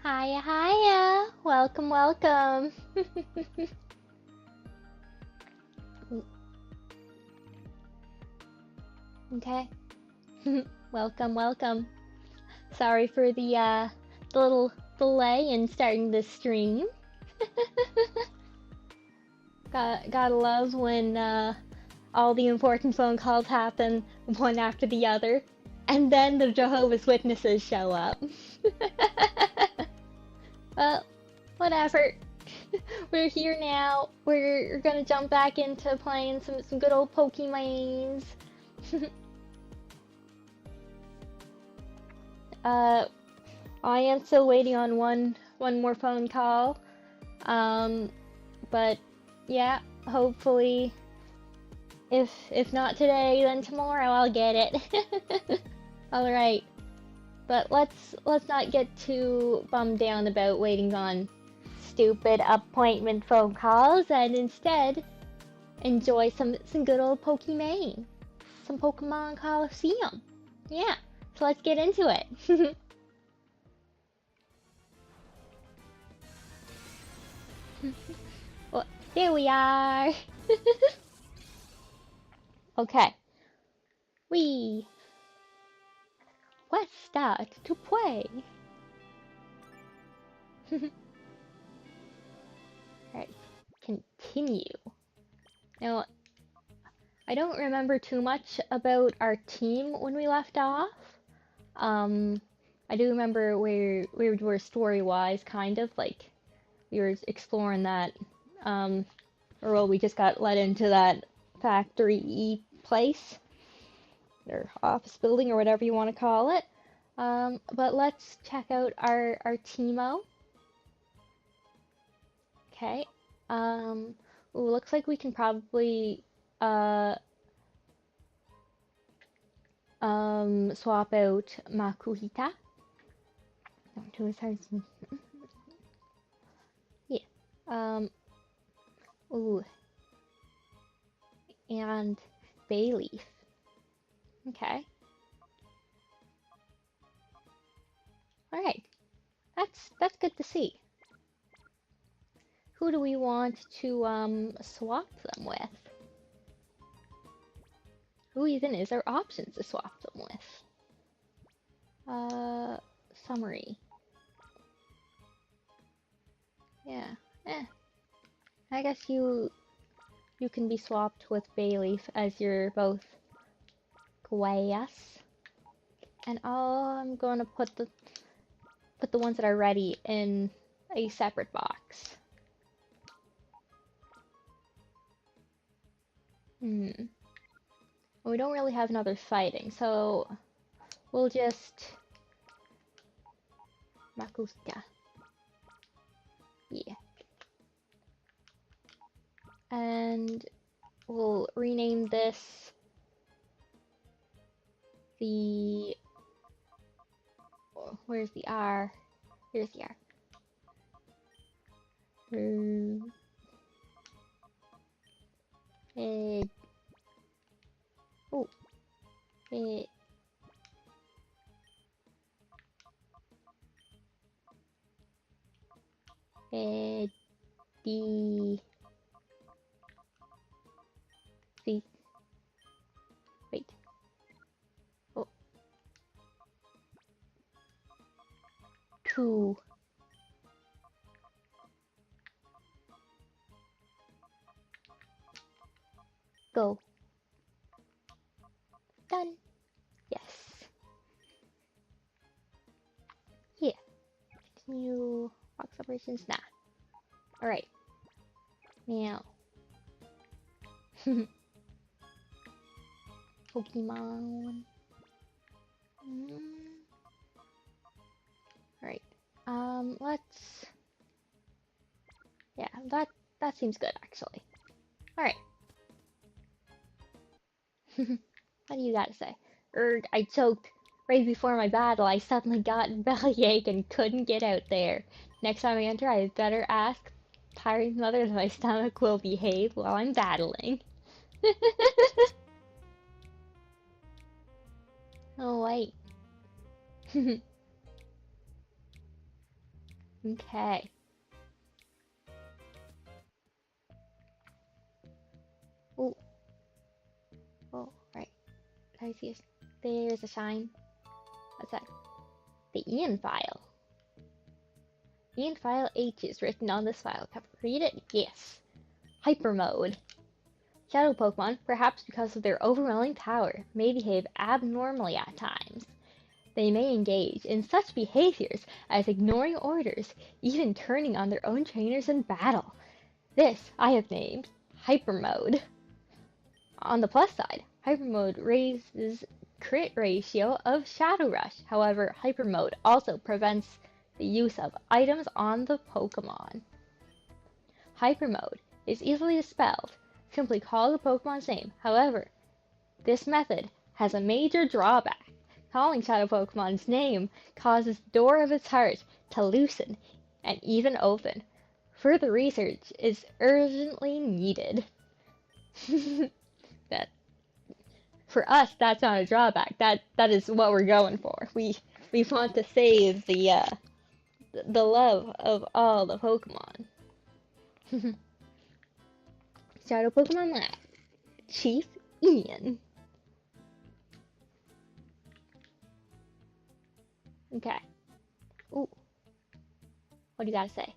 Hiya, hiya! Welcome, welcome! Okay. Welcome, welcome. Sorry for the little delay in starting this stream. Gotta love when all the important phone calls happen one after the other, and then the Jehovah's Witnesses show up. Well, whatever. We're here now. We're gonna jump back into playing some good old Pokemons. uh, I am still waiting on one more phone call. But yeah, hopefully, if not today, then tomorrow I'll get it. All right, but let's not get too bummed down about waiting on stupid appointment phone calls, and instead enjoy some good old Pokemon, some Pokemon Colosseum. Yeah, so let's get into it. Well, there we are. Okay, let's start to play. Alright, continue. Now, I don't remember too much about our team when we left off. I do remember where we were story-wise, kind of, like, we were exploring that, or well, we just got let into that factory place, or office building, or whatever you want to call it. But let's check out our teamo. Okay. Looks like we can probably swap out Makuhita. Don't do his hard. Yeah. Ooh. And Bayleaf. Okay. All right. That's good to see. Who do we want to swap them with? Who even is there options to swap them with? Summary. Yeah. I guess you can be swapped with Bayleaf as you're both Guayas. And I'm gonna put the ones that are ready in a separate box. We don't really have another fighting, so we'll just Makuhita. Yeah. And we'll rename this where's the R? Here's the R. Oh. The wait. Oh. 2. Go. Done. Yes. Yeah. Continue box operations. Nah. All right. Now. Pokemon. Alright. Let's... Yeah, that seems good, actually. Alright. What do you gotta say? I choked right before my battle. I suddenly got bellyache and couldn't get out there. Next time I enter, I better ask Tyree's mother if my stomach will behave while I'm battling. Oh, wait. Okay. Oh, oh, right. I see. There's a sign. What's that? The Ian file. Ian file H is written on this file cover. Read it? Yes. Hyper mode. Shadow Pokemon, perhaps because of their overwhelming power, may behave abnormally at times. They may engage in such behaviors as ignoring orders, even turning on their own trainers in battle. This I have named Hyper Mode. On the plus side, Hyper Mode raises crit ratio of Shadow Rush. However, Hyper Mode also prevents the use of items on the Pokemon. Hyper Mode is easily dispelled. Simply call the Pokemon's name. However, this method has a major drawback. Calling Shadow Pokemon's name causes the door of its heart to loosen and even open. Further research is urgently needed. That for us, that's not a drawback. That is what we're going for. We want to save the love of all the Pokemon. Shadow Pokemon Lab, Chief Ian. Okay. Ooh. What do you gotta say?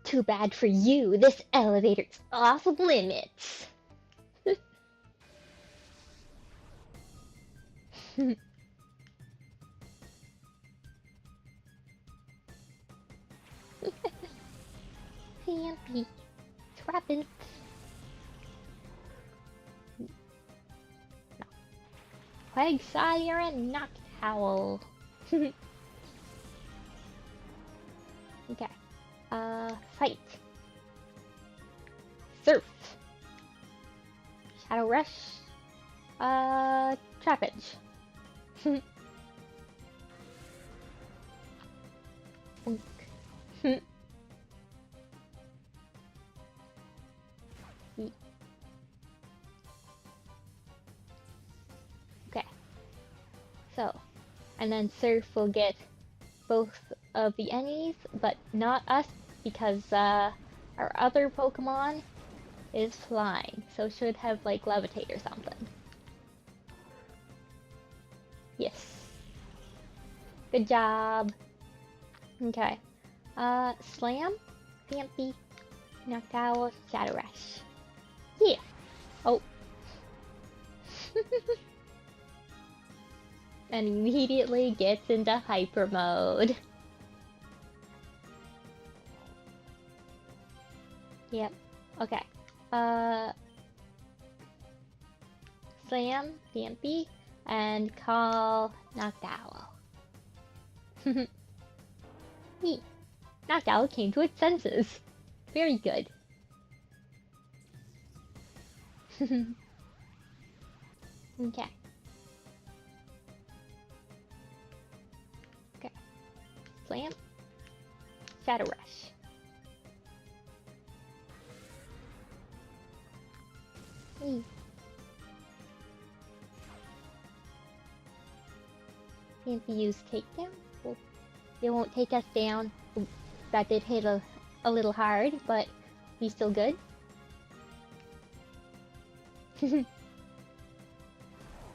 Too bad for you. This elevator's off limits. Stampy. Trappin'. No. Quagsire and Noctowl. Okay. Fight. Surf. Shadow Rush. Trappage. Okay. So, and then Surf will get both of the enemies, but not us because our other Pokemon is flying, so should have like levitate or something. Yes. Good job. Okay. Slam, Stampy, Noctowl, Shadow Rush. Yeah. Oh. And immediately gets into hyper mode. Yep. Okay. Slam, Stampy, and call Noctowl. Neat. Noctowl came to its senses. Very good. Okay. Okay. Slam. Shadow Rush. Can't be used takedown? Well, it won't take us down. Ooh, that did hit a little hard, but he's still good.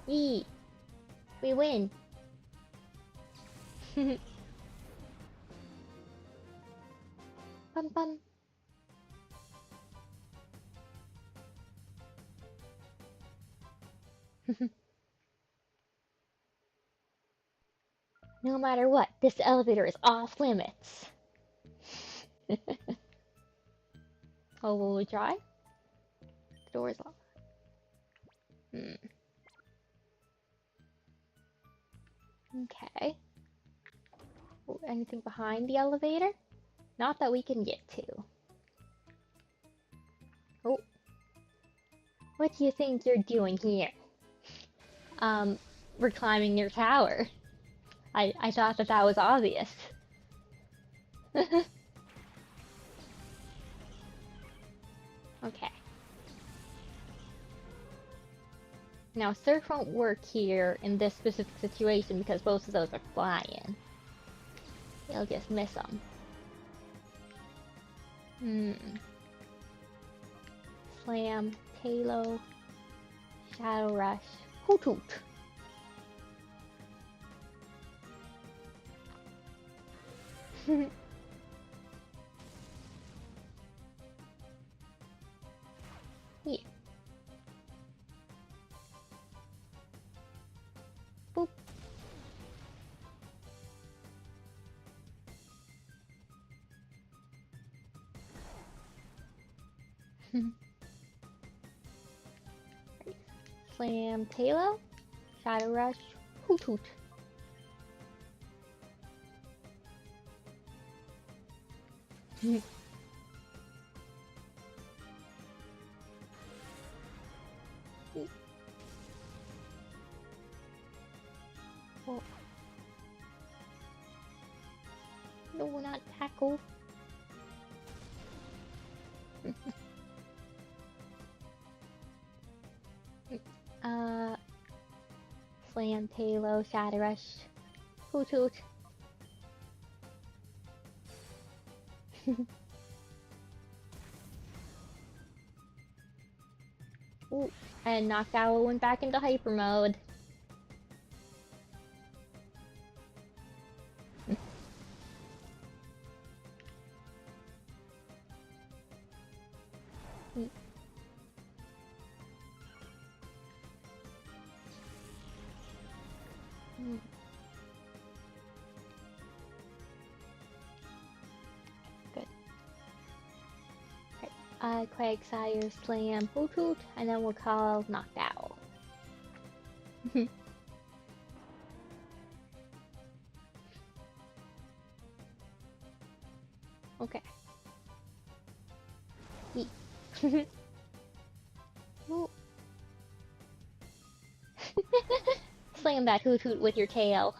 Yee! We win! Bum bum! No matter what, this elevator is off limits. Oh, will we try? The door is locked. Okay. Ooh, anything behind the elevator? Not that we can get to. Oh. What do you think you're doing here? We're climbing your tower. I thought that was obvious. Okay. Now, Surf won't work here in this specific situation because both of those are flying. You'll just miss them. Slam, Halo, Shadow Rush, Hoot Hoot. Yeah. Boop. Slam, Halo, Shadow Rush, Hoot Hoot. Oh. No, not tackle. Slam, Halo, Shadow Rush, Hoot Hoot. Ooh, and Knockout went back into hyper mode. Good. Quagsire, Slam, Hoot Hoot, and then we'll call Knockout. Okay. Slam that Hoot Hoot with your tail.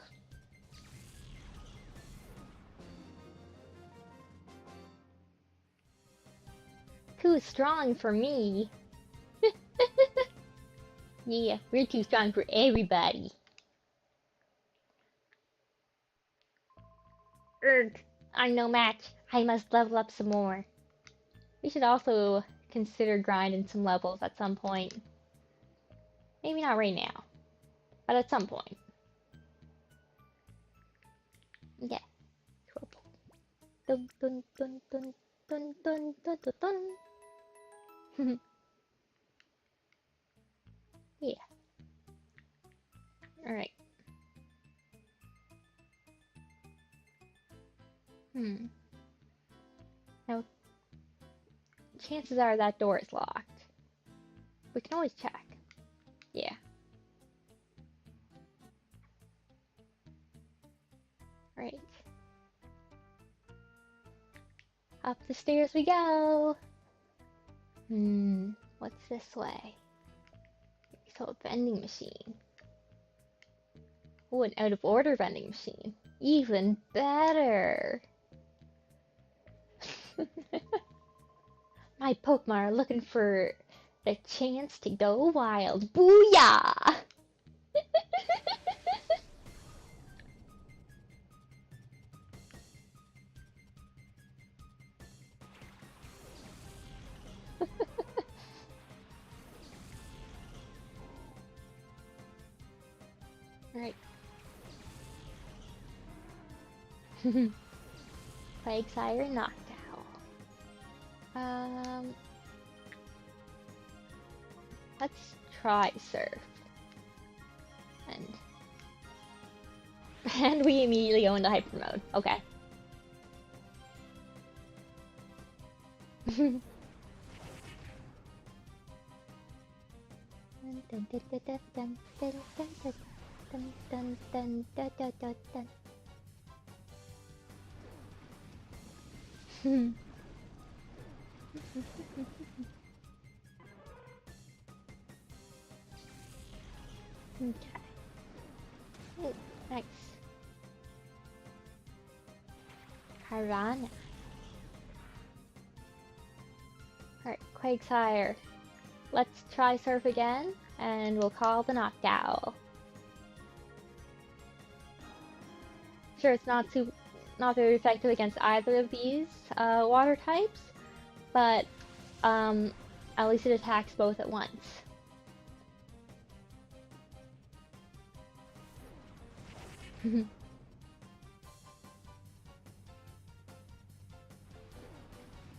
Too strong for me. Yeah, we're too strong for everybody. Ugh, I'm no match. I must level up some more. We should also consider grinding some levels at some point. Maybe not right now, but at some point. Yeah. Dun dun dun dun dun dun dun dun dun. Yeah. Alright. Now, chances are that door is locked. We can always check. Yeah. Right. Up the stairs we go! What's this way? So a vending machine. Oh, an out of order vending machine. Even better! My Pokemon are looking for the chance to go wild. Booyah! Alright. Quagsire knocked out. Let's try surf. And we immediately go into hyper mode. Okay. Okay. Ooh, nice. Piranha. Alright, Quagsire. Let's try surf again, and we'll call the Knockout. Sure, it's not not very effective against either of these water types, but at least it attacks both at once.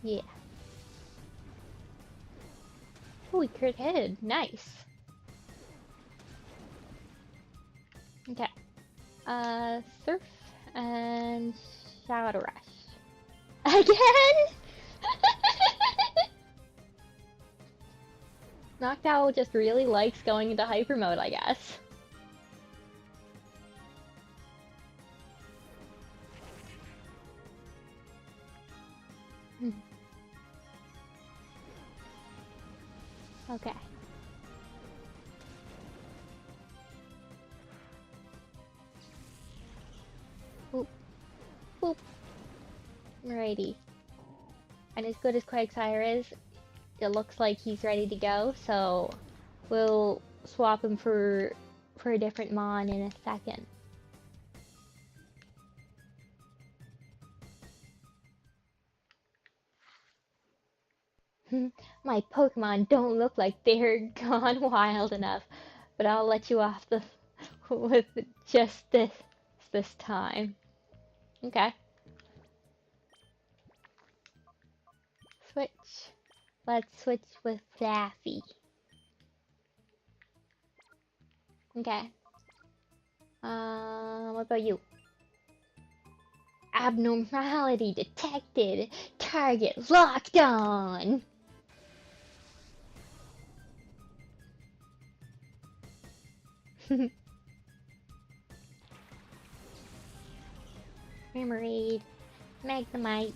Yeah. Oh, we crit hit. Nice. Okay. Surf and Shadow Rush. Again? Noctowl just really likes going into hyper mode, I guess. Okay. Boop. Boop. Alrighty. And as good as Quagsire is, it looks like he's ready to go, so we'll swap him for a different Mon in a second. My Pokemon don't look like they're gone wild enough, but I'll let you off the with just this time. Okay. Switch. Let's switch with Flaffy. Okay. What about you? Abnormality detected. Target locked on. Remoraid. Magnemite.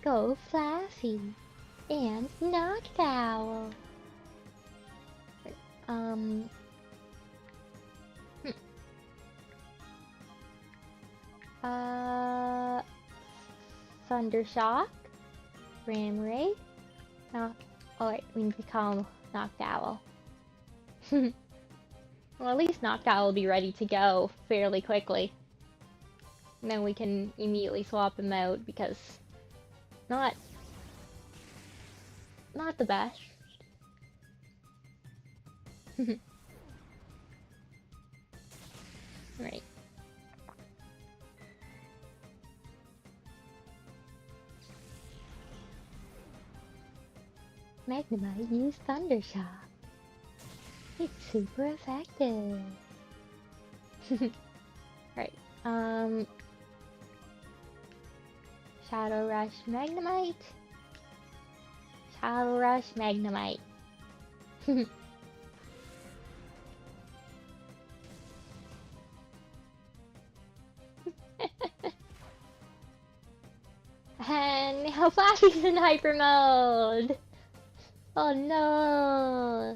Go Flaffy. And Noctowl. Thundershock. Remoraid. Alright, we need to call Noctowl. Well, at least Noctowl will be ready to go fairly quickly. And then we can immediately swap him out because not the best. Right. Magnemite use Thundershock. It's super effective. Right. Shadow Rush Magnemite. Shadow Rush Magnemite. And now Flaffy's in hyper mode. Oh no.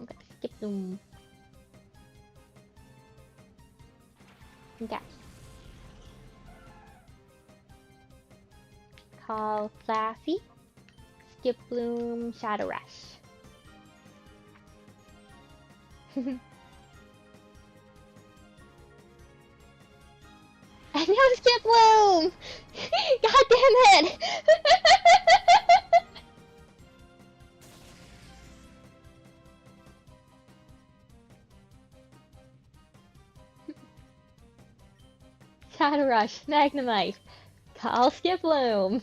Okay, skip them. Okay. Call Flaffy. Skip Bloom, Shadow Rush. And now Skip Bloom! God damn it! Shadow Rush, Magnemite. Call Skip Bloom.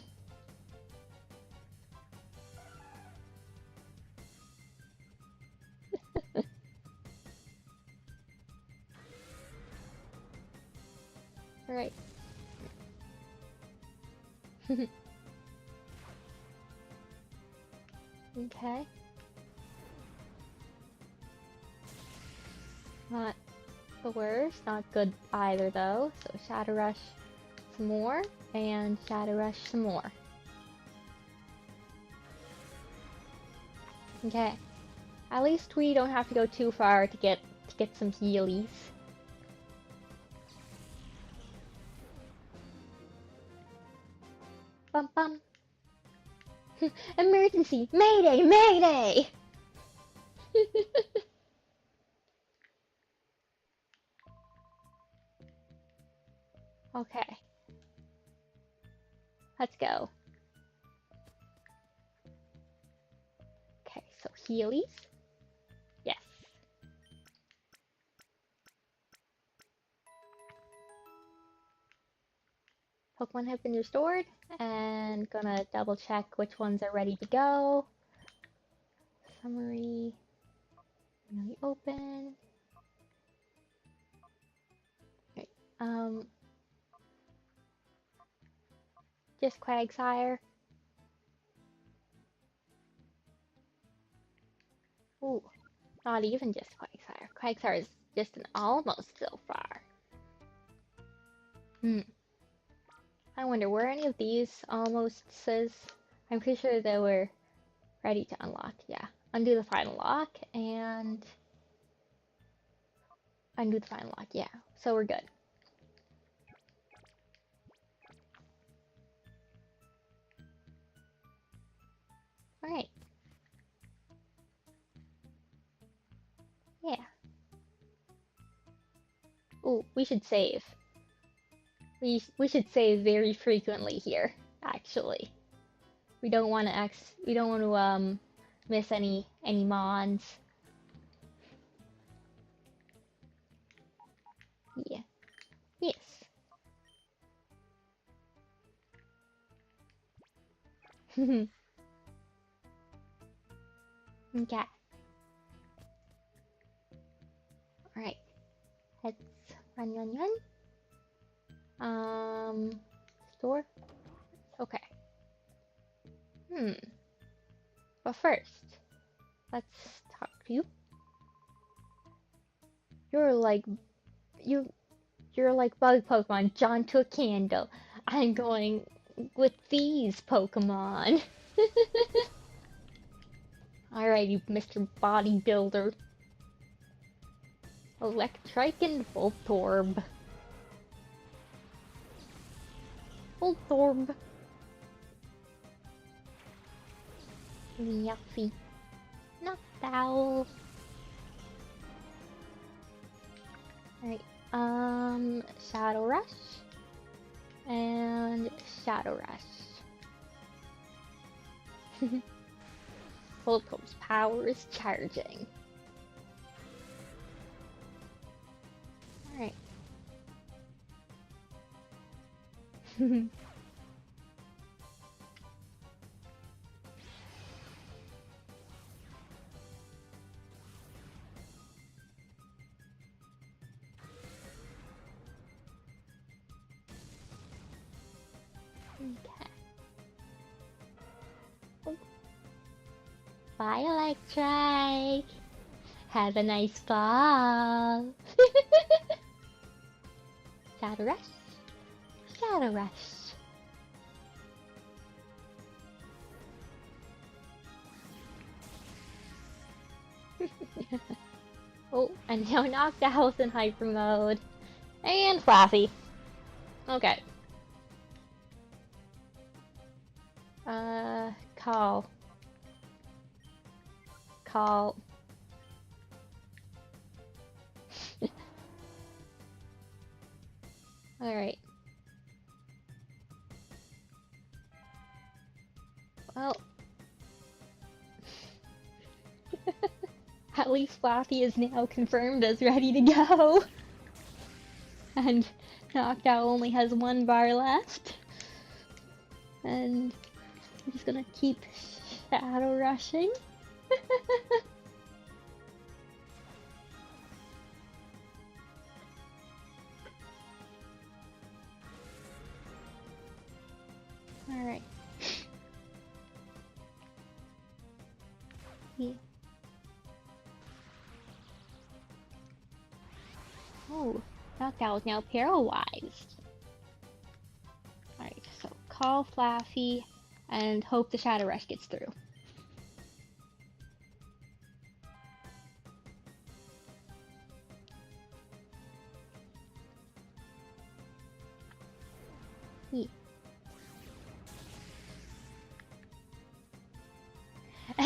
Alright. Okay. Not the worst, not good either though. So Shadow Rush some more, and Shadow Rush some more. Okay. At least we don't have to go too far to get some healies. Bum Emergency! Mayday! Mayday! Okay. Let's go. Okay, so Heelys. Yes. Pokemon have been restored, and gonna double check which ones are ready to go. Summary. Really open. Okay. Just Quagsire. Ooh, not even just Quagsire. Quagsire is just an almost so far. I wonder where any of these almost says. I'm pretty sure they were ready to unlock. Yeah. Undo the final lock and undo the final lock. Yeah. So we're good. Alright. Yeah. Ooh, we should save. We should save very frequently here, actually. We don't want to miss any mons. Yeah. Yes. Okay. Alright. Let's run. Store? Okay. But first, let's talk to you. You're like you're like bug Pokemon. John took candle. I'm going with these Pokemon. Alright, you Mr. Bodybuilder. Electrike and Voltorb. Voltorb. Yuffie. Noctowl. Alright, Shadow Rush. And Shadow Rush. Voltorb's power is charging. Alright. Okay. Bye, Electrike. Have a nice fall. Shadow Rush. Shadow Rush. Oh, and now Noctowl's in hyper mode. And Flaffy. Okay. Call. Alright. Well. At least Flaffy is now confirmed as ready to go. And Noctowl only has one bar left. And I'm just gonna keep Shadow Rushing. Alright. Yeah. Oh, Noctowl is now paralyzed. Alright, so call Flaffy and hope the Shadow Rush gets through. Yeah.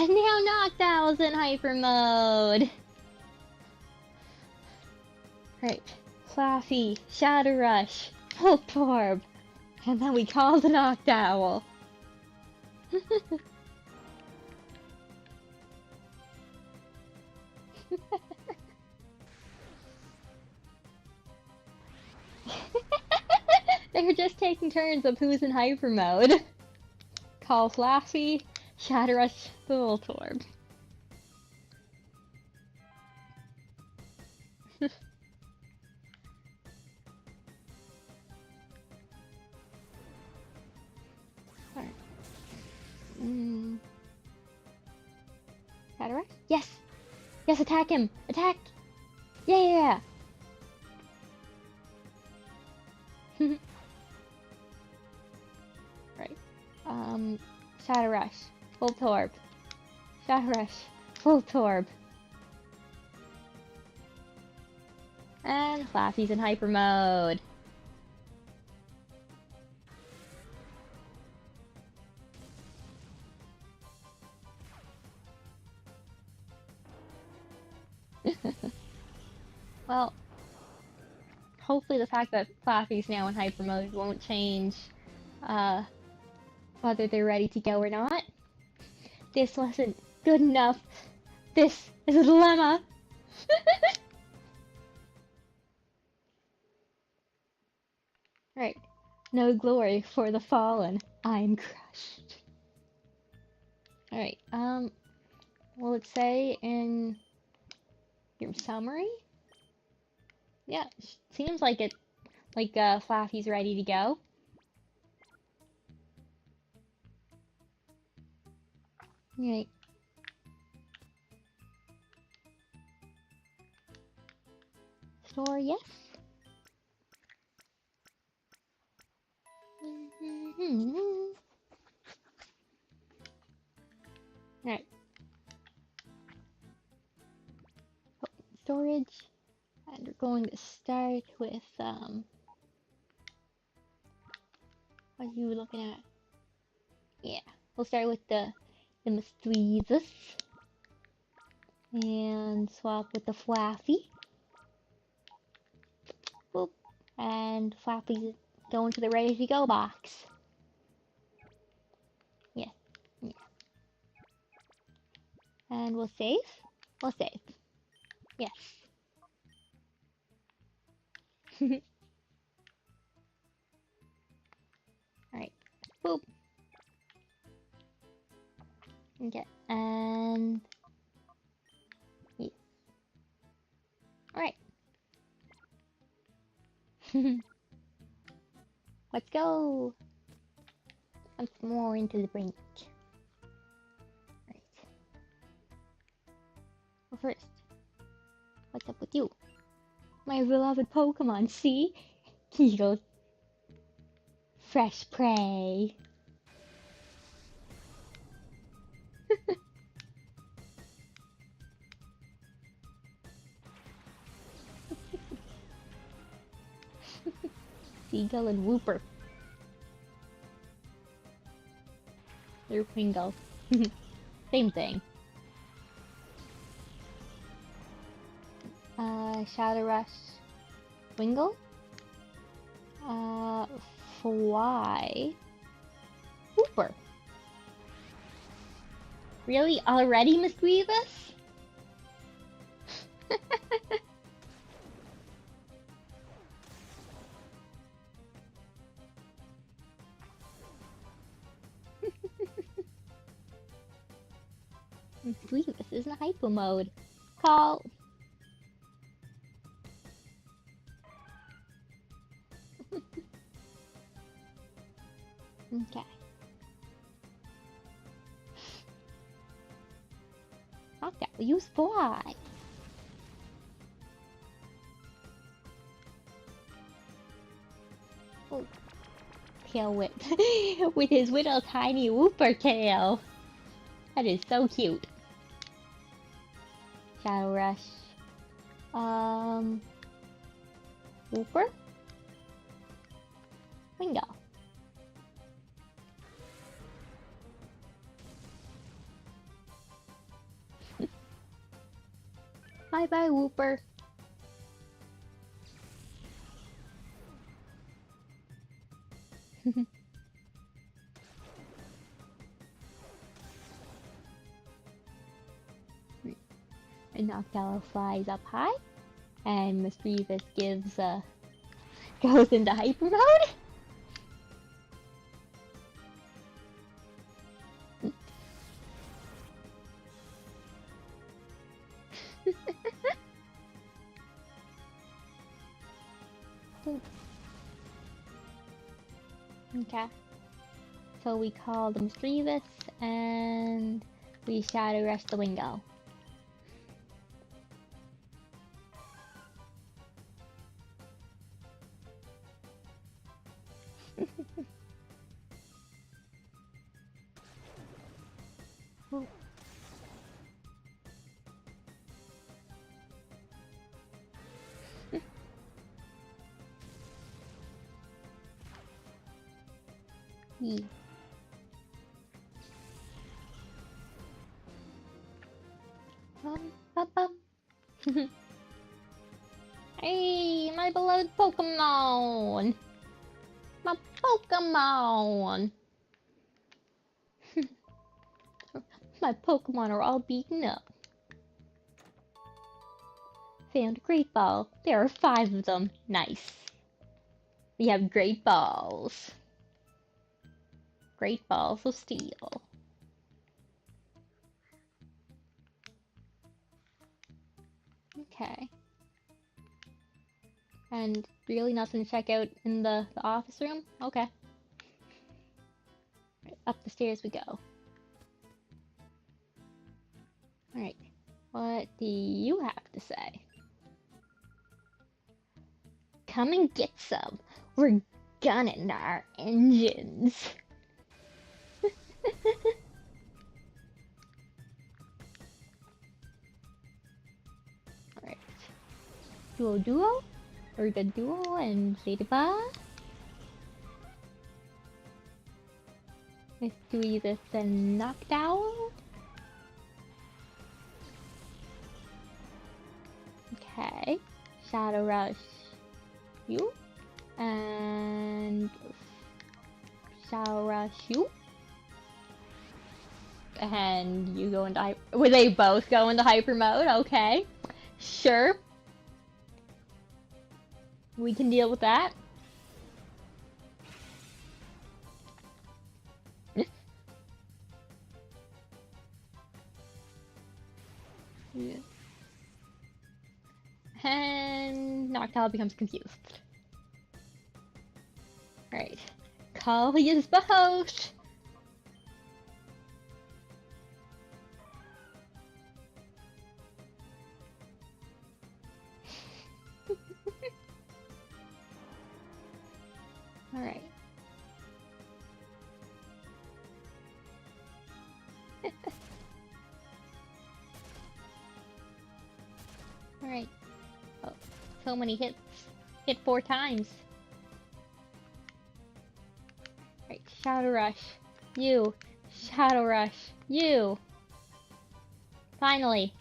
And now Noctowl's in hyper mode! Right. Flaffy, Shadow Rush, Voltorb, and then we call the Noctowl. They were just taking turns of who's in hyper mode. Call Flaffy, Shadow Rush, the Voltorb. Alright. Shadow Rush? Yes! Yes, attack him! Attack! Yeah! Right. Shadow Rush. Voltorb. Shadow Rush. Voltorb. And Flaffy's in hyper mode. Well, hopefully the fact that Flaffy's now in hyper mode won't change whether they're ready to go or not. This wasn't good enough. This is a dilemma. Right. No glory for the fallen. I'm crushed. Alright, will it say in your summary? Yeah, seems like it, like, Flaffy's ready to go. Right. Store, yes. Alright. Storage. And we're going to start with, what are you looking at? Yeah, we'll start with the Misdreavus. And swap with the Flaffy. Boop. And Flaffy's going to the ready to go box. Yeah. And we'll save. We'll save. Yes. Alright. Boop. Okay. And yes. Alright. Let's go. Once more into the brink. Right. Well, first, what's up with you? My beloved Pokemon, see? He goes, fresh prey. Seagull and Wooper. They're Pringles. Same thing. Shadow Rush. Wingle? Fly. Wooper. Really? Already, Misdreavus? Misdreavus is in hyper mode. Call. Okay. Okay, we'll use Fly. Oh. Tail whip. With his little tiny Wooper tail. That is so cute. Shadow Rush. Wooper? Wingo. Bye bye, Wooper. And Noctowl flies up high, and Mischievous gives goes into hyper mode. Okay. So we call the Mischievous, and we Shadow Rush the Wingo. Yeah. Bum, bum. Hey, my beloved Pokemon! My Pokemon! My Pokemon are all beaten up. Found a Great Ball. There are 5 of them. Nice. We have Great Balls. Great Balls of Steel. Okay. And really nothing to check out in the office room? Okay. Right, up the stairs we go. Alright. What do you have to say? Come and get some. We're gunning our engines. Alright. Duo? Or the duo and say goodbye? Let's do either the Noctowl. Okay. Shadow Rush you. And Shadow Rush you. And you go into hyper. Well, they both go into hyper mode. Okay. Sure. We can deal with that. Yeah. And Noctowl becomes confused. Right. Call is both. Alright. Alright. Oh, so many hits. Hit 4 times. Right, Shadow Rush. You. Shadow Rush. You. Finally.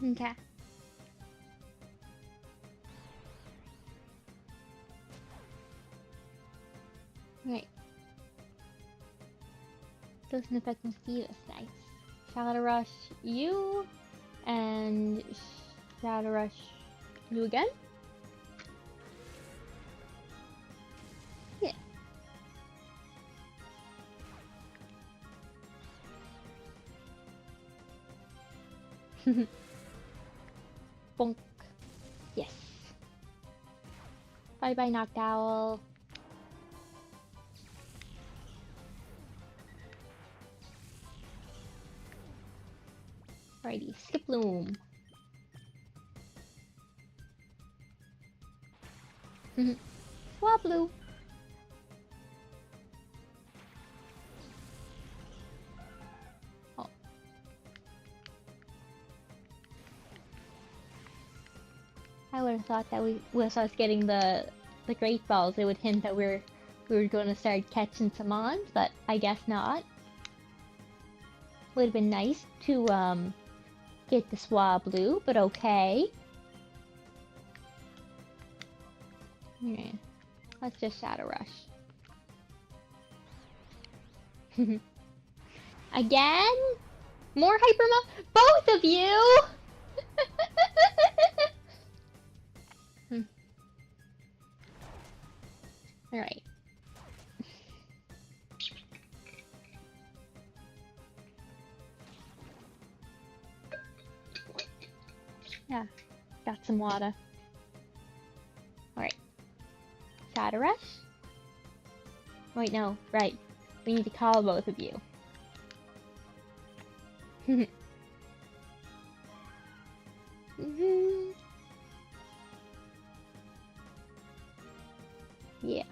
Okay. Right. Doesn't affect mosquitoes. Nice. Shadow Rush you. And Shadow Rush you again? Yeah. Bonk. Yes. Bye bye, Noctowl. Alrighty, Skiploom. Swablu. Oh. I would have thought that we was us getting the the Great Balls, it would hint that we were going to start catching some mons, but I guess not. Would have been nice to get the Swablu, but okay. Yeah, let's just Shadow Rush. Again? More Hypermo? Both of you! Alright. Yeah, got some water. Alright. Shadow Rush? Wait, no, right. We need to call both of you. Yeah.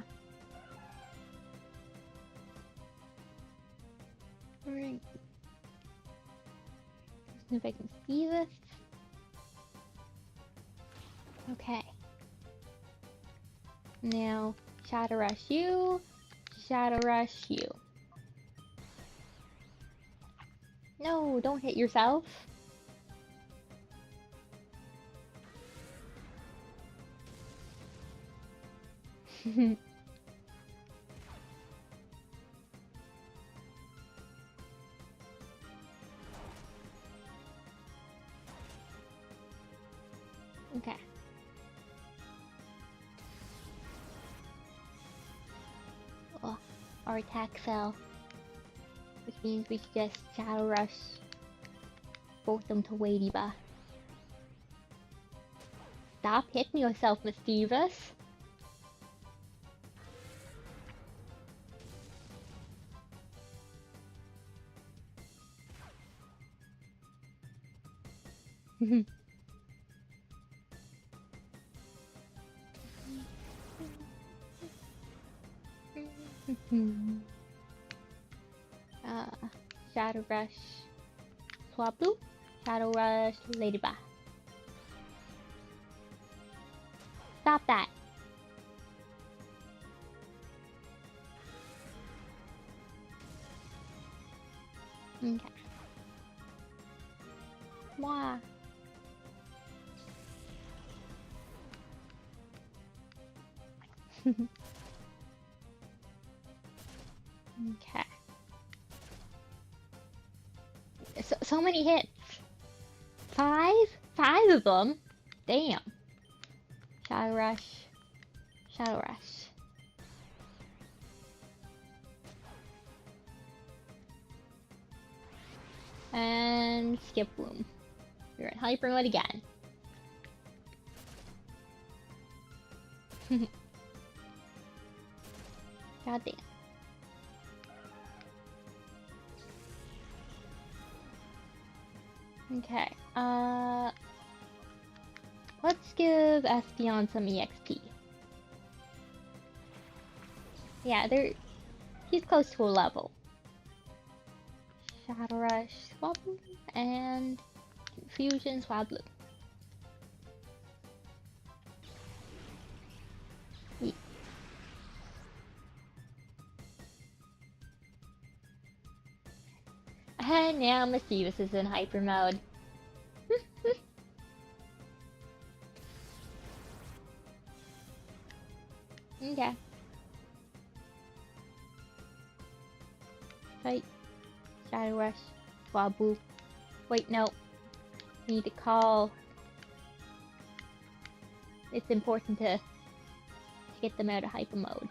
Alright. Let's see if I can see this. Okay. Now, Shadow Rush you, Shadow Rush you. No, don't hit yourself. Okay. Oh, our attack fell. Which means we should just Shadow Rush both of them to Ladybug. Stop hitting yourself, mischievous. Shadow Rush Swablu, Shadow Rush Ladybug. Stop that. Okay. Mwah. Okay. So many hits. Five of them? Damn. Shadow Rush. Shadow Rush. And Skip Bloom. You're in Hyper Mode again. God damn. Okay, let's give Espeon some EXP. Yeah, he's close to a level. Shadow Rush Swablu and Confusion Swablu. Yeah. And now Mischievous is in Hyper Mode. Okay. Fight. Shadow Rush. Swablu. Wait, no. Need to call. It's important to get them out of Hyper Mode.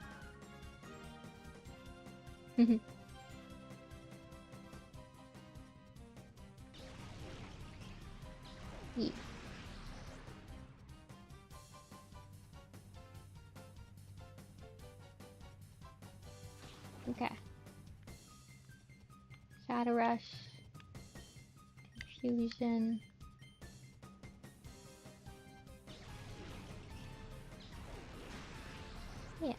Yeah. Okay. Shadow Rush. Confusion. Yeah.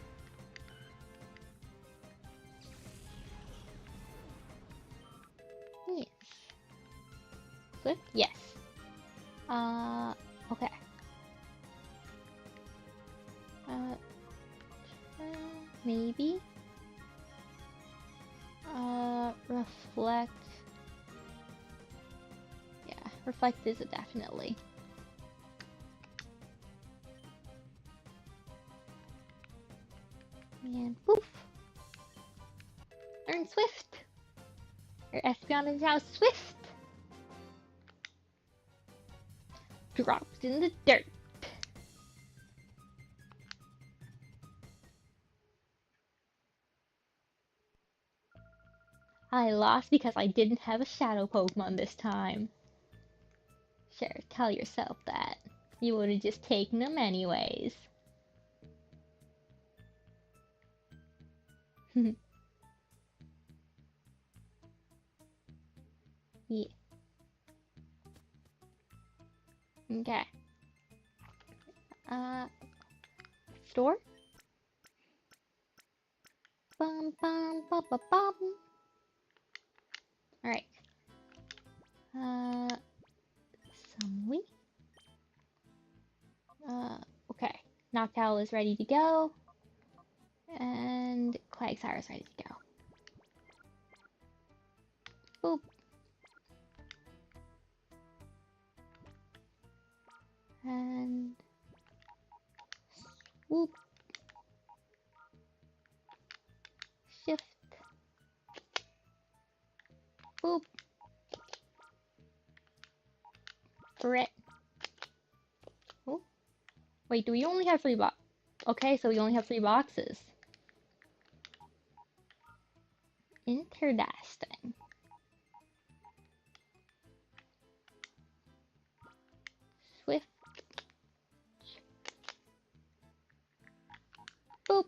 Yes. Swift? Yes. Okay. maybe. Reflect. Yeah, reflect is a definitely. And poof! Learn Swift! Your Espeon is now Swift! Dropped in the dirt. I lost because I didn't have a shadow Pokemon this time. Sure, tell yourself that. You would have just taken them anyways. Yeah. Okay. Store? Bum bum bum bum bum. Alright. Sunly? Okay. Noctowl is ready to go. And Quagsire is ready to go. Boop. And swoop. Shift. Boop. Threat. Oh. Wait, do we only have 3 boxes? Okay, so we only have 3 boxes. Interesting. Swift. Boop.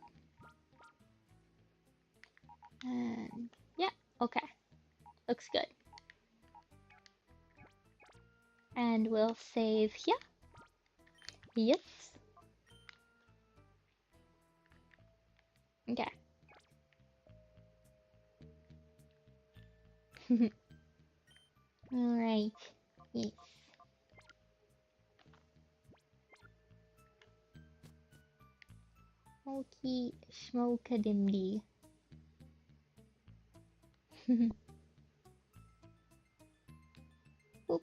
And yeah, okay. Looks good. And we'll save here. Yes. Okay. Alright. Yes. Smoky Smokadimdy. Oop.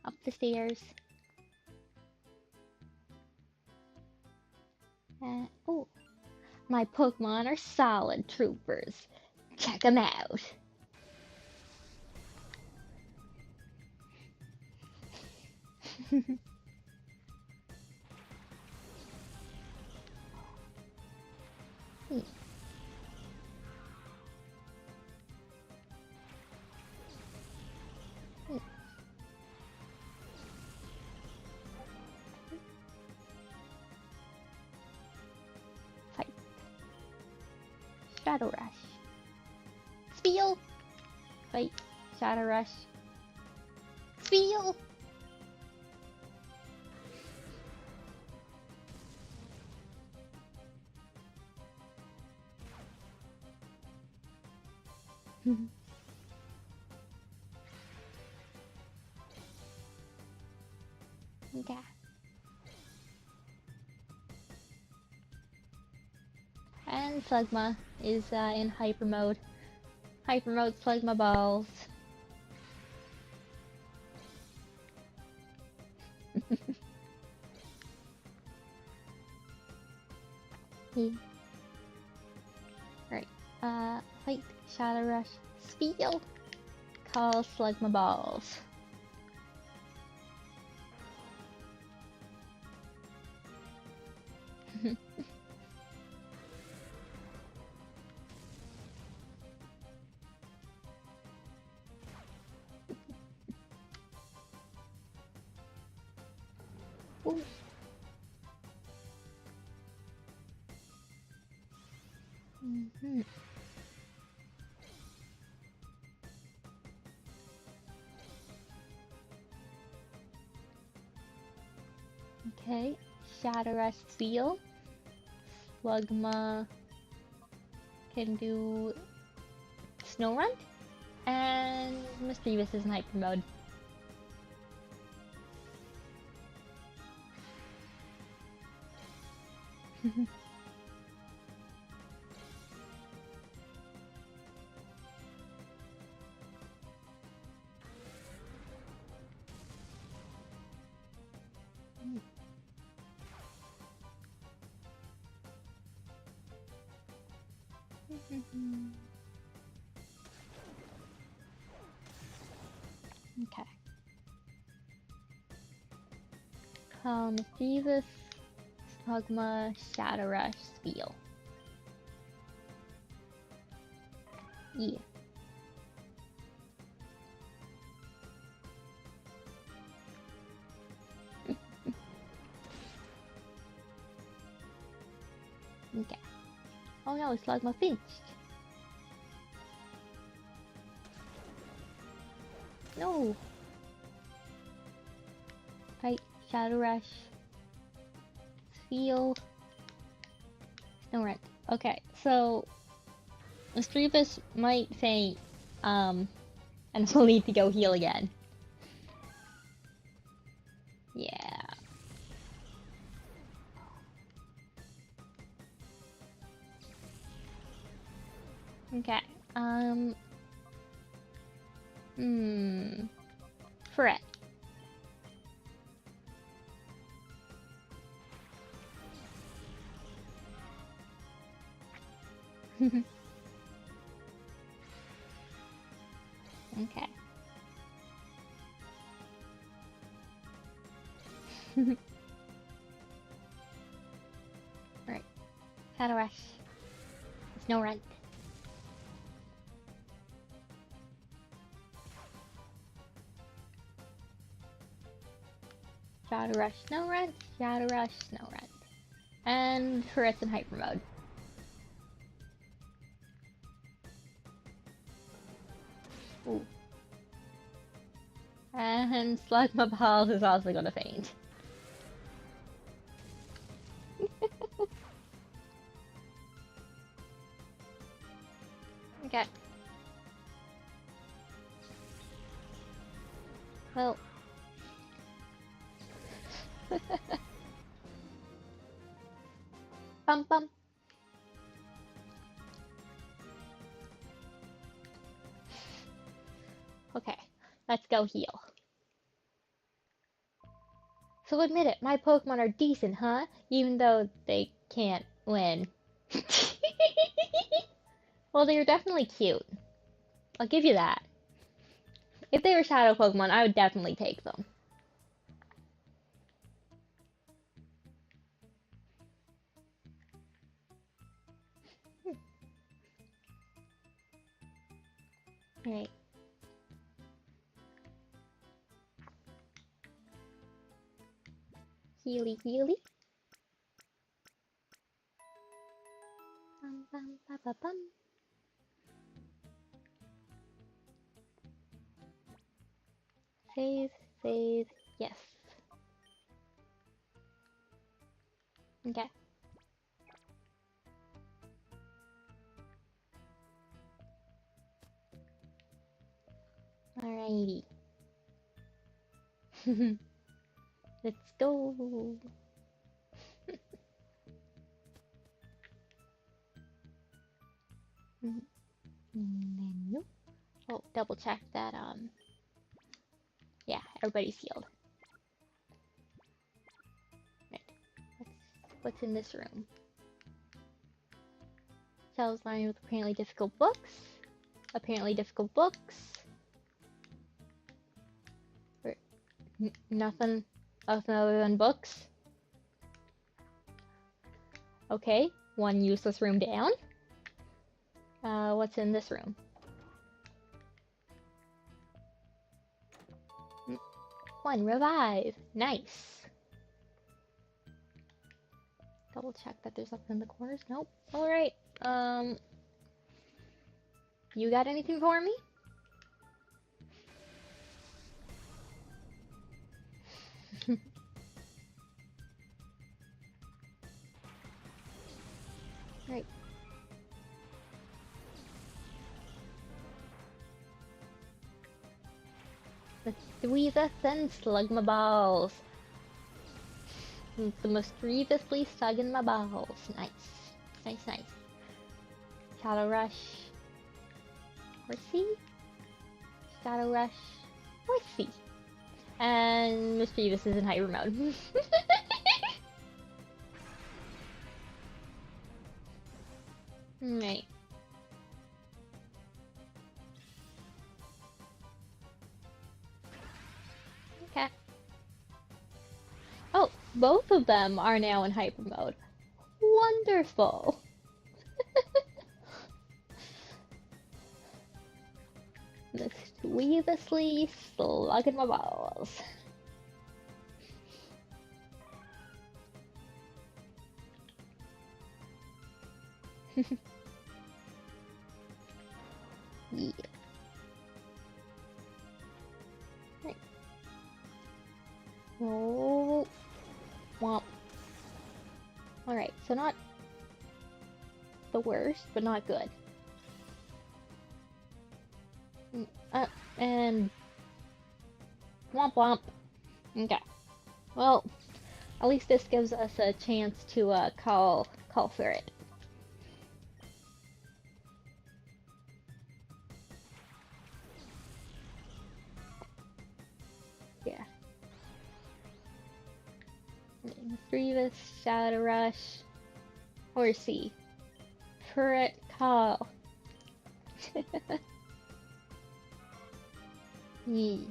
Up the stairs. Oh. My Pokemon are solid troopers. Check them out. Fight. Shadow Rush. Spiel. Fight. Shadow Rush. Spiel. Okay. And Slugma is in hyper mode. Hyper mode Slugma balls. Right. Fight Shadow Rush. Spiel. Call Slugma balls. Ooh. Okay, Shadow Rush Seal. Slugma can do Snow Run. And Mischievous is in hyper mode. Okay. Mischievous, Slugma, Shadow Rush, Spiel. Yeah. Okay. Oh no, Slugma finished. No. Right, Shadow Rush. Spiel. No rent. Okay, so Mischievous might faint, and we'll need to go heal again. Yeah. Okay. Fret. Okay. Alright. Shadow Rush. It's no rent. Shadow Rush, no rent. Shadow Rush, no rent. And Tourette's in hyper mode. Ooh. And Slugma is also gonna faint. Okay. Well. Bum bum. Okay, let's go heal. So admit it, my Pokemon are decent, huh? Even though they can't win. Well, they're definitely cute. I'll give you that. If they were Shadow Pokemon, I would definitely take them. Alright. Healy, healy. Bum, bum, ba, ba, bum. Save, save, yes. Okay. Alrighty. Let's go. Menu. Oh, double check that, yeah, everybody's healed. Right. What's in this room? Cells lined with apparently difficult books. Apparently difficult books. Nothing other than books. Okay, one useless room down. What's in this room? One revive. Nice. Double check that there's nothing in the corners. Nope. Alright. You got anything for me? Right. Mischievous and Slugma balls. The mischievously slugging my balls. Nice. Nice, nice. Shadow Rush. Horsey? Shadow Rush. Horsey. And Mischievous is in hyper mode. Right. Both of them are now in hyper mode. Wonderful. Mischievously slugging my balls. Yeah. Right. Oh. Womp. Alright, so not the worst, but not good. And womp womp. Okay. Well, at least this gives us a chance to call for it. Yeah. Grievous, Shadow Rush, Horsey, Turret Call. Yee.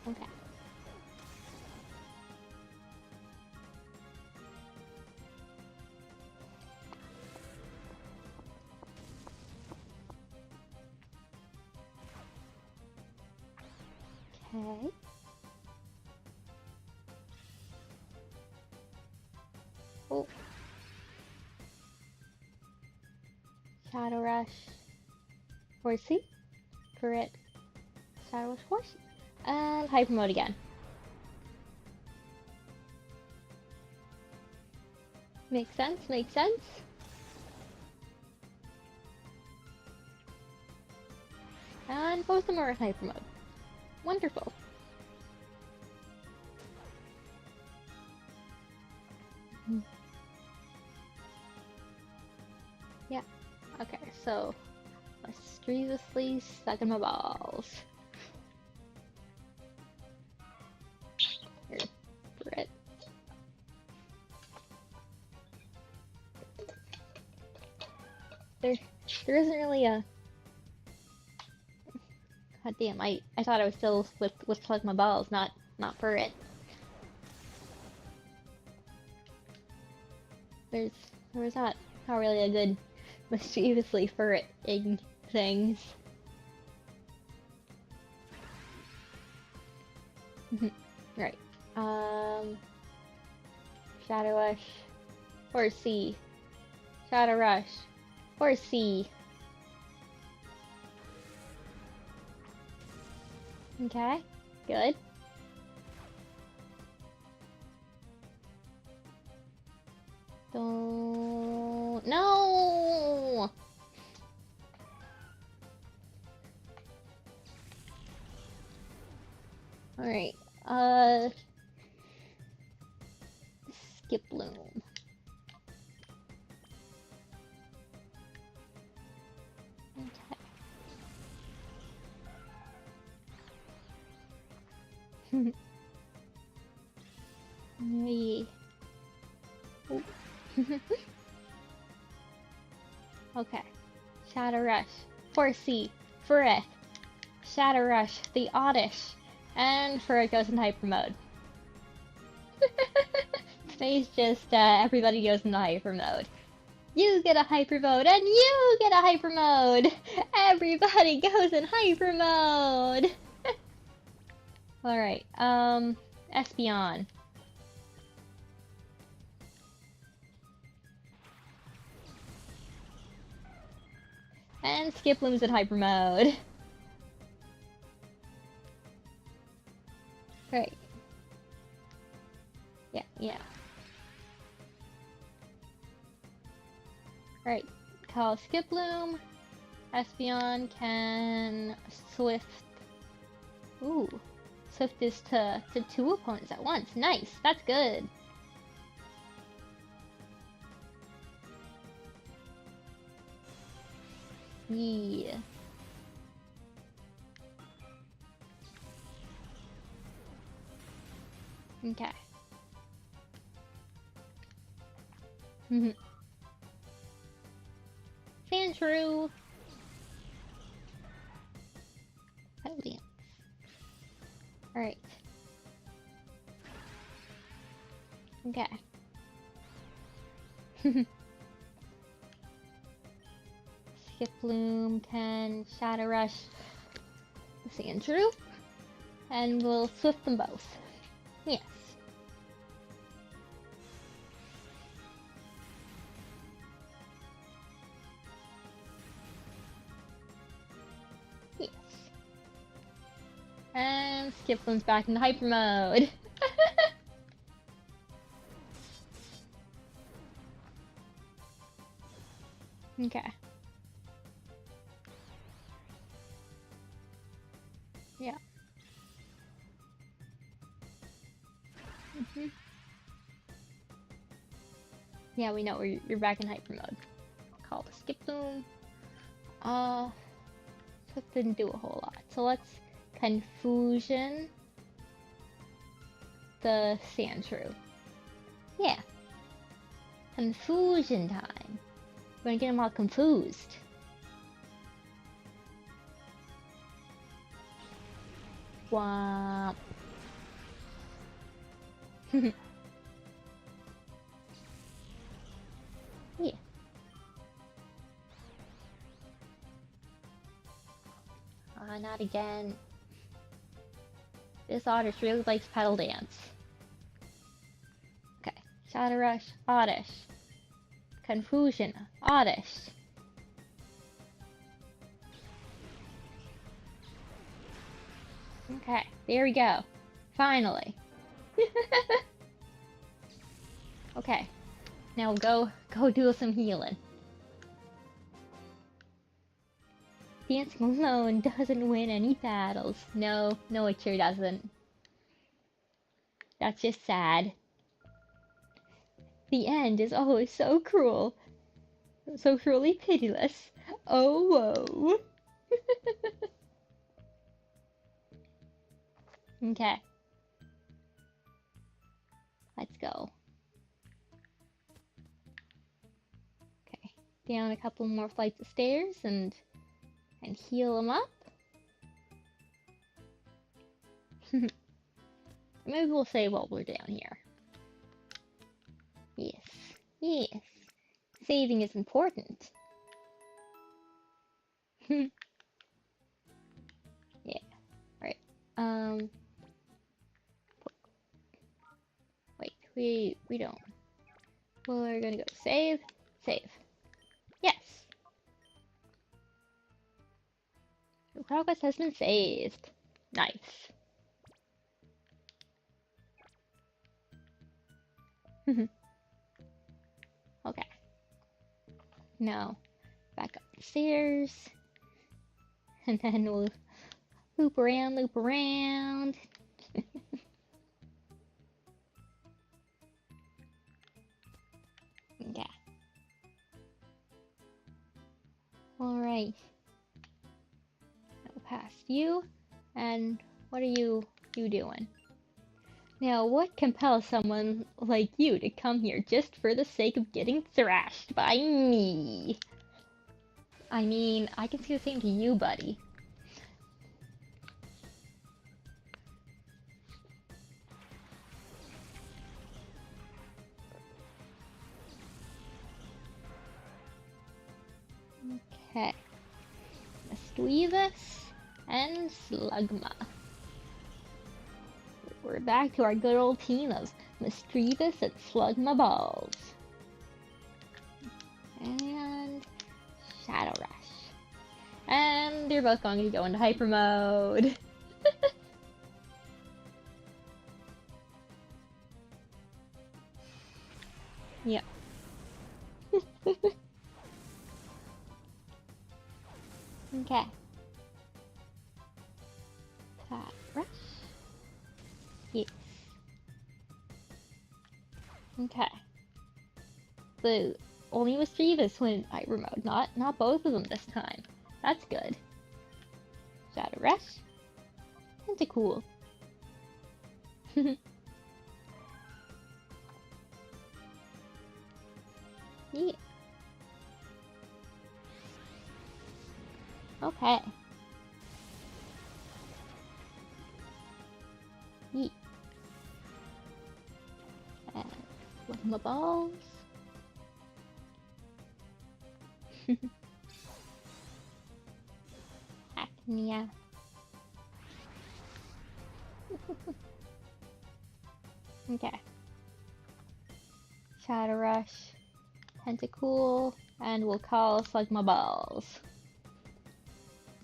Okay. Okay. Oh. Shadow Rush, Horsey, Turret, Shadow Rush, Horsey, and Hyper Mode again. Makes sense, makes sense. And both of them are in Hyper Mode. Wonderful. Yeah. Okay, so mischievously sucking my balls. Here, Brit. There isn't really a. God damn! I thought I was still with plug my balls, not for it. There's not really a good mischievously furting things. Right. Shadow Rush, Horsey, Shadow Rush, Horsey. Okay, good. Don't... No! Alright, Skip Loom. Okay. Yeah. Okay. Shadow Rush, Horsey, Fureth, Shadow Rush, the Oddish, and Fureth goes in hyper mode. Today's just everybody goes into hyper mode. You get a hyper mode, and you get a hyper mode! Everybody goes in hyper mode! Alright, Espeon. And Skiploom's in hyper mode. Right. Yeah. Right. Call Skiploom. Espeon can Swift. Ooh. Swift is to 2 opponents at once. Nice. That's good. Yeah. Okay. Sandshrew. Alright. Okay. Skip Bloom can Shadow Rush Sandshrew, and we'll swift them both. Yes. Yes. And Skip Bloom's back in hyper mode. Okay. Yeah. Yeah, we know you're back in hyper mode. Call the Skip Bloom. Swift didn't do a whole lot. So let's Confusion the Sandshrew. Yeah. Confusion time. We're gonna get them all confused. Womp. Yeah. Not again. This Oddish really likes Pedal Dance. Okay. Shadow Rush, Oddish. Confusion, Oddish. Okay, there we go. Finally. Okay, now go do some healing. Dancing alone doesn't win any battles. No, it sure doesn't. That's just sad. The end is always so cruel. So cruelly pitiless. Oh, whoa. Okay. Let's go. Okay. Down a couple more flights of stairs and heal them up. Maybe we'll save while we're down here. Yes. Saving is important. Yeah. Alright. Wait, we don't. We're gonna go save. Yes. The progress has been saved. Nice. Okay. Now, back up the stairs. And then we'll loop around. Okay. Alright. Now past you. And what are you doing? Now, what compels someone like you to come here just for the sake of getting thrashed by me? I mean, I can say the same to you, buddy. Okay. Misdreavus and Slugma. We're back to our good old team of Misdreavus and Slugma balls. And Shadow Rush. And they're both going to go into hyper mode. Yep. Okay. Fat Rush. Yes. Okay. The only Mischievous went in hyper mode, not both of them this time. That's good. Shadow Rush. Tentacool. Yeah. Okay. Yeet. And with my balls. Acnea. Okay. Shadow Rush. Tentacool. And we'll call Slug my balls.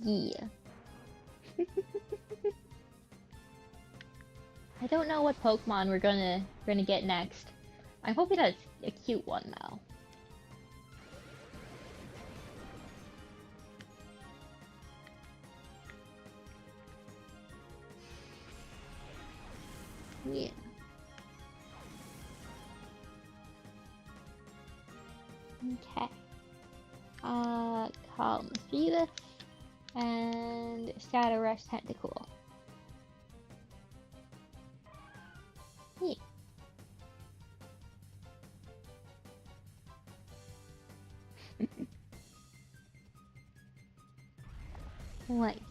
Yeah. I don't know what Pokemon we're gonna get next. I'm hoping that's a cute one though. Yeah. Okay. Call Mischievous and Shadow Rush Tentacool. Yeah. Wait.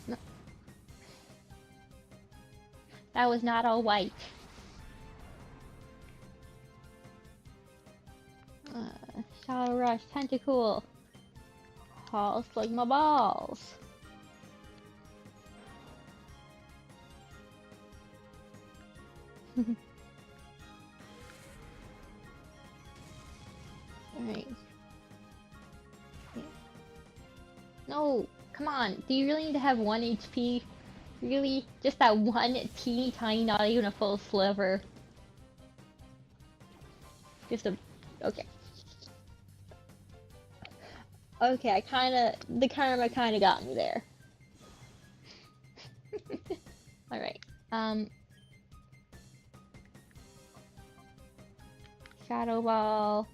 No. That was not all white. Shadow Rush Tentacool. Call Slug my balls. Alright. No, come on. Do you really need to have 1 HP? Really? Just that one teeny tiny, not even a full sliver. Just a... Okay. Okay, the karma kinda got me there. Alright, Shadow Ball,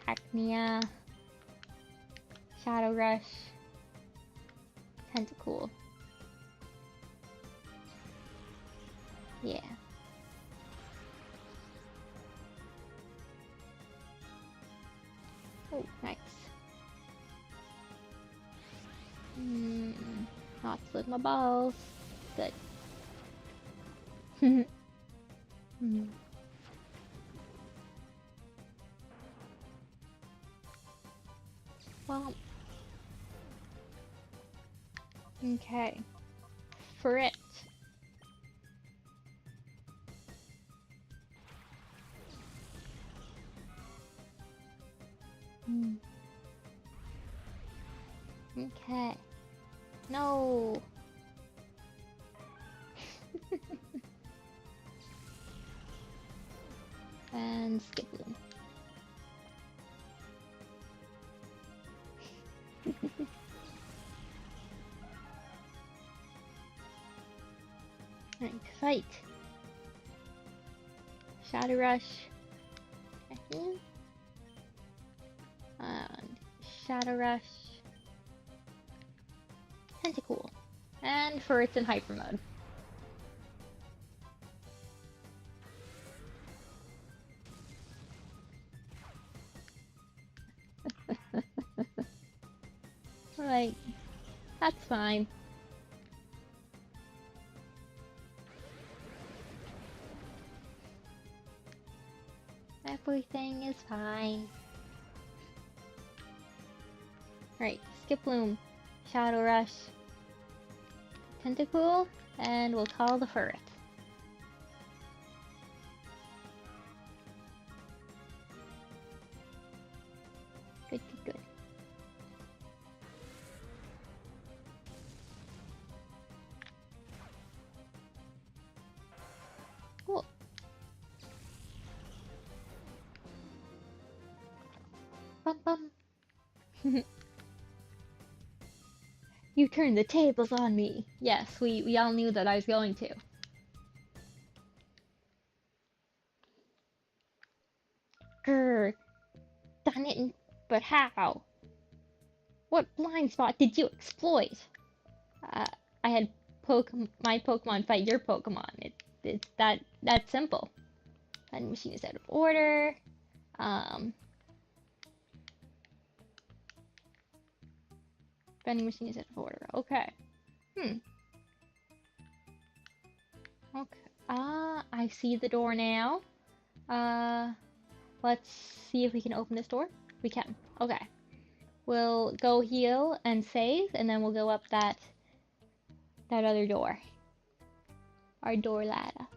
Cacnea, Shadow Rush, Tentacool. Yeah. Oh, nice. Not split my balls. Good. Well, okay. For it. Okay. No. And skip them. Alright, fight. Shadow Rush. And Shadow Rush. Tentacool. And for it's in Hyper Mode. Right. That's fine. Everything is fine. Right, Skiploom, Shadow Rush, Tentacool, and we'll call the Furret. Good, good, good. Cool. Bum bum. You turned the tables on me. Yes, we all knew that I was going to. Grr. Done it, but how? What blind spot did you exploit? I had my Pokemon fight your Pokemon. It's that simple. Vending machine is out of order. Vending machine is out of order. Okay. Hmm. Okay. I see the door now. Let's see if we can open this door. We can. Okay. We'll go heal and save, and then we'll go up that other door. Our door ladder.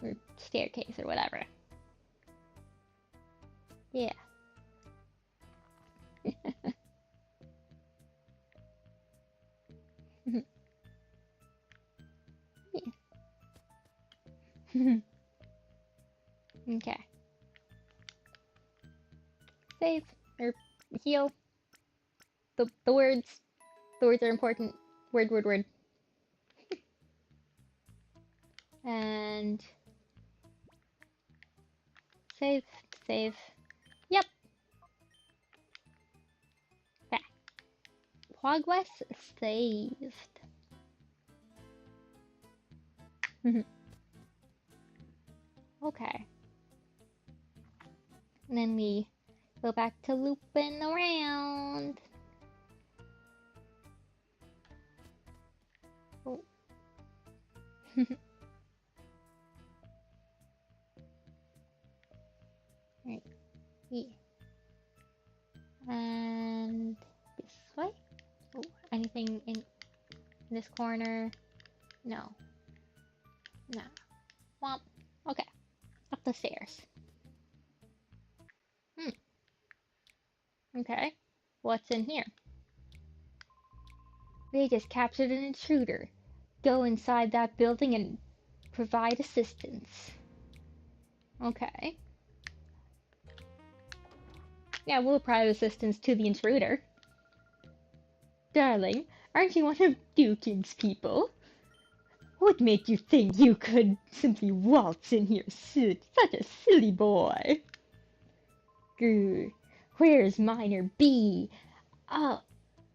Or staircase or whatever. Yeah. Yeah. Okay. Save or heal. The words. The words are important. Word, word, word. And save, save. Yep. Okay. Progress saved. Okay. And then we go back to looping around. Oh. Right. Yeah. And this way. Oh, anything in this corner? No. No. Womp. Okay. Up the stairs. Hmm. Okay. What's in here? They just captured an intruder. Go inside that building and provide assistance. Okay. Yeah, we'll provide assistance to the intruder. Darling, aren't you one of Dukin's people? What made you think you could simply waltz in here, such a silly boy? Grr, where's Minor B? Oh,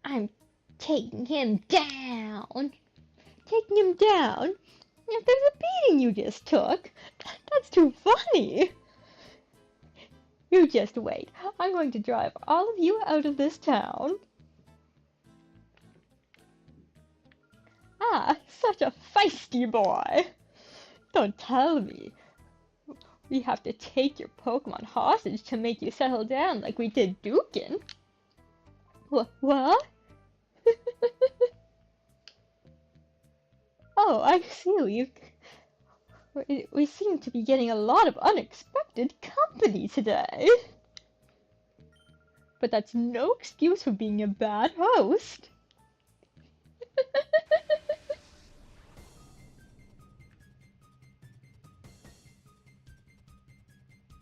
I'm taking him down. Taking him down? If there's a beating you just took, that's too funny. You just wait. I'm going to drive all of you out of this town. Ah, such a feisty boy. Don't tell me. We have to take your Pokemon hostage to make you settle down like we did Dukin. What? Oh, I see. We seem to be getting a lot of unexpected company today. But that's no excuse for being a bad host.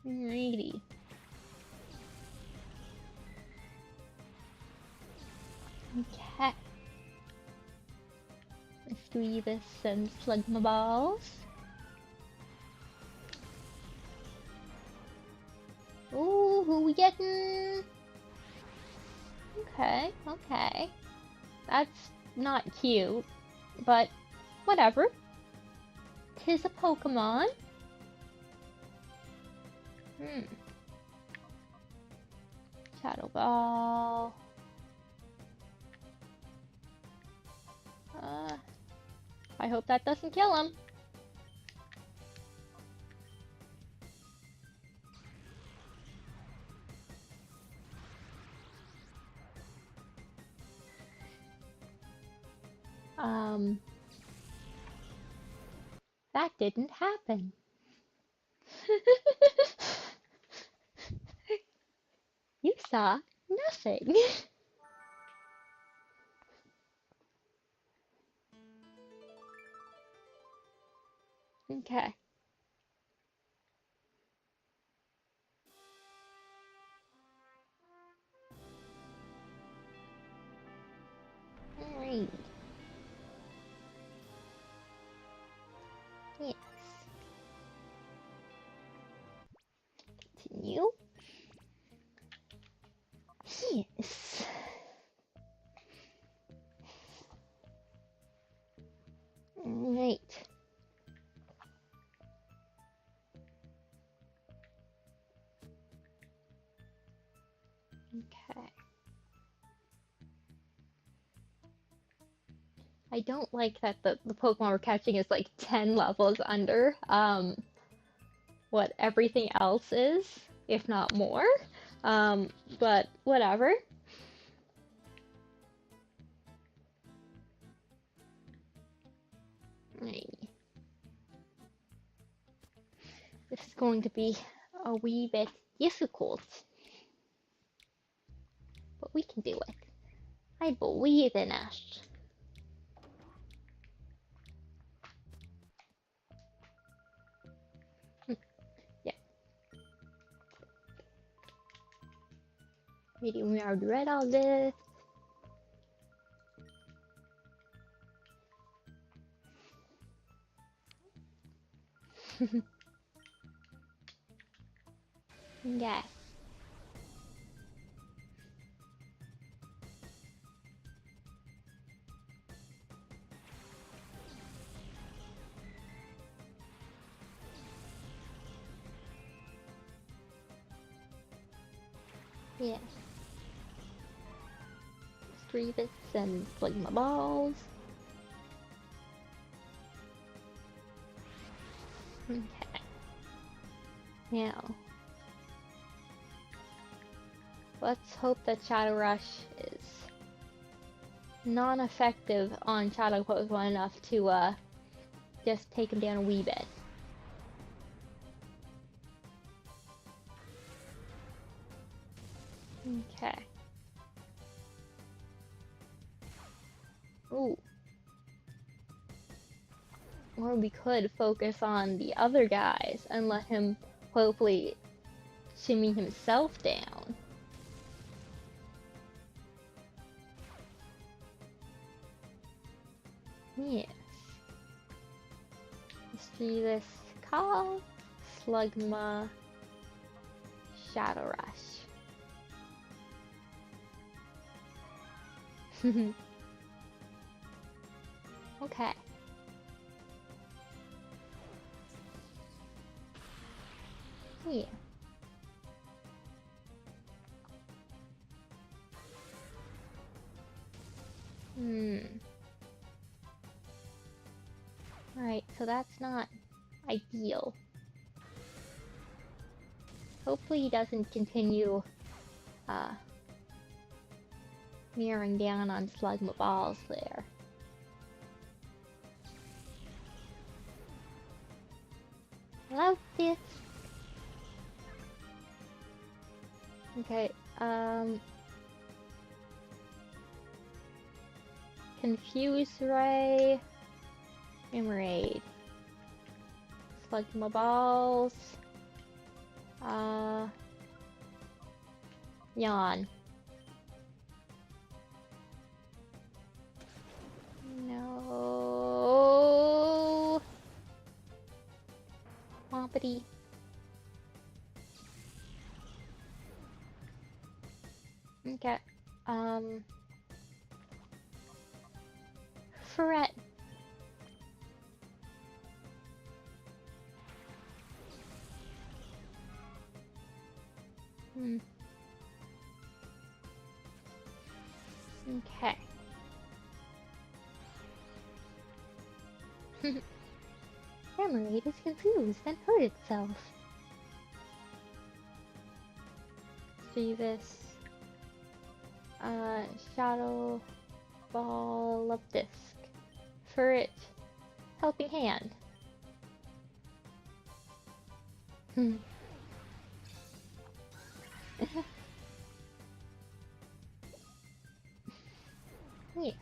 Alrighty. Okay. Let's do this and slug my balls. Ooh, who we getting? Okay, okay. That's not cute, but whatever. 'Tis a Pokemon. Shadow Ball. I hope that doesn't kill him. That didn't happen. You saw nothing. Okay. Alright. Yes. Continue. Yes. Alright. Okay. I don't like that the Pokemon we're catching is like 10 levels under what everything else is, if not more. But whatever. This is going to be a wee bit difficult, but we can do it. I believe in us. Yeah. Maybe we already read all this. Yeah. Yeah. Streavits and Phlegma balls. Okay. Now, let's hope that Shadow Rush is non-effective on Shadow Pokemon enough to just take him down a wee bit. Okay. Ooh. Or we could focus on the other guys and let him hopefully shimmy himself down. Yes. Let's do this call. Slugma. Shadow Rush. Okay. Yeah. Alright, so that's not ideal. Hopefully he doesn't continue mirroring down on Slugma balls there. Love this. Okay, Confuse Ray, Emerade, Slugma balls, Yawn. No. Wompity. Okay. Fret. Okay. Emerade is confused and hurt itself. Let's do this. Shadow Ball of Disc. Furret. Helping Hand. Yeah.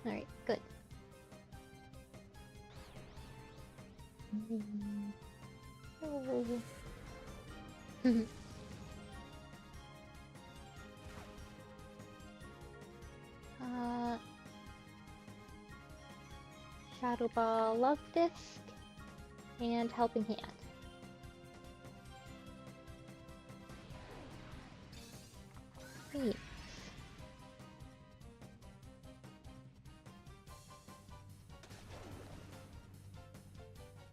Alright, good. Oh. Shadow Ball Love Disc and Helping Hand. Yes.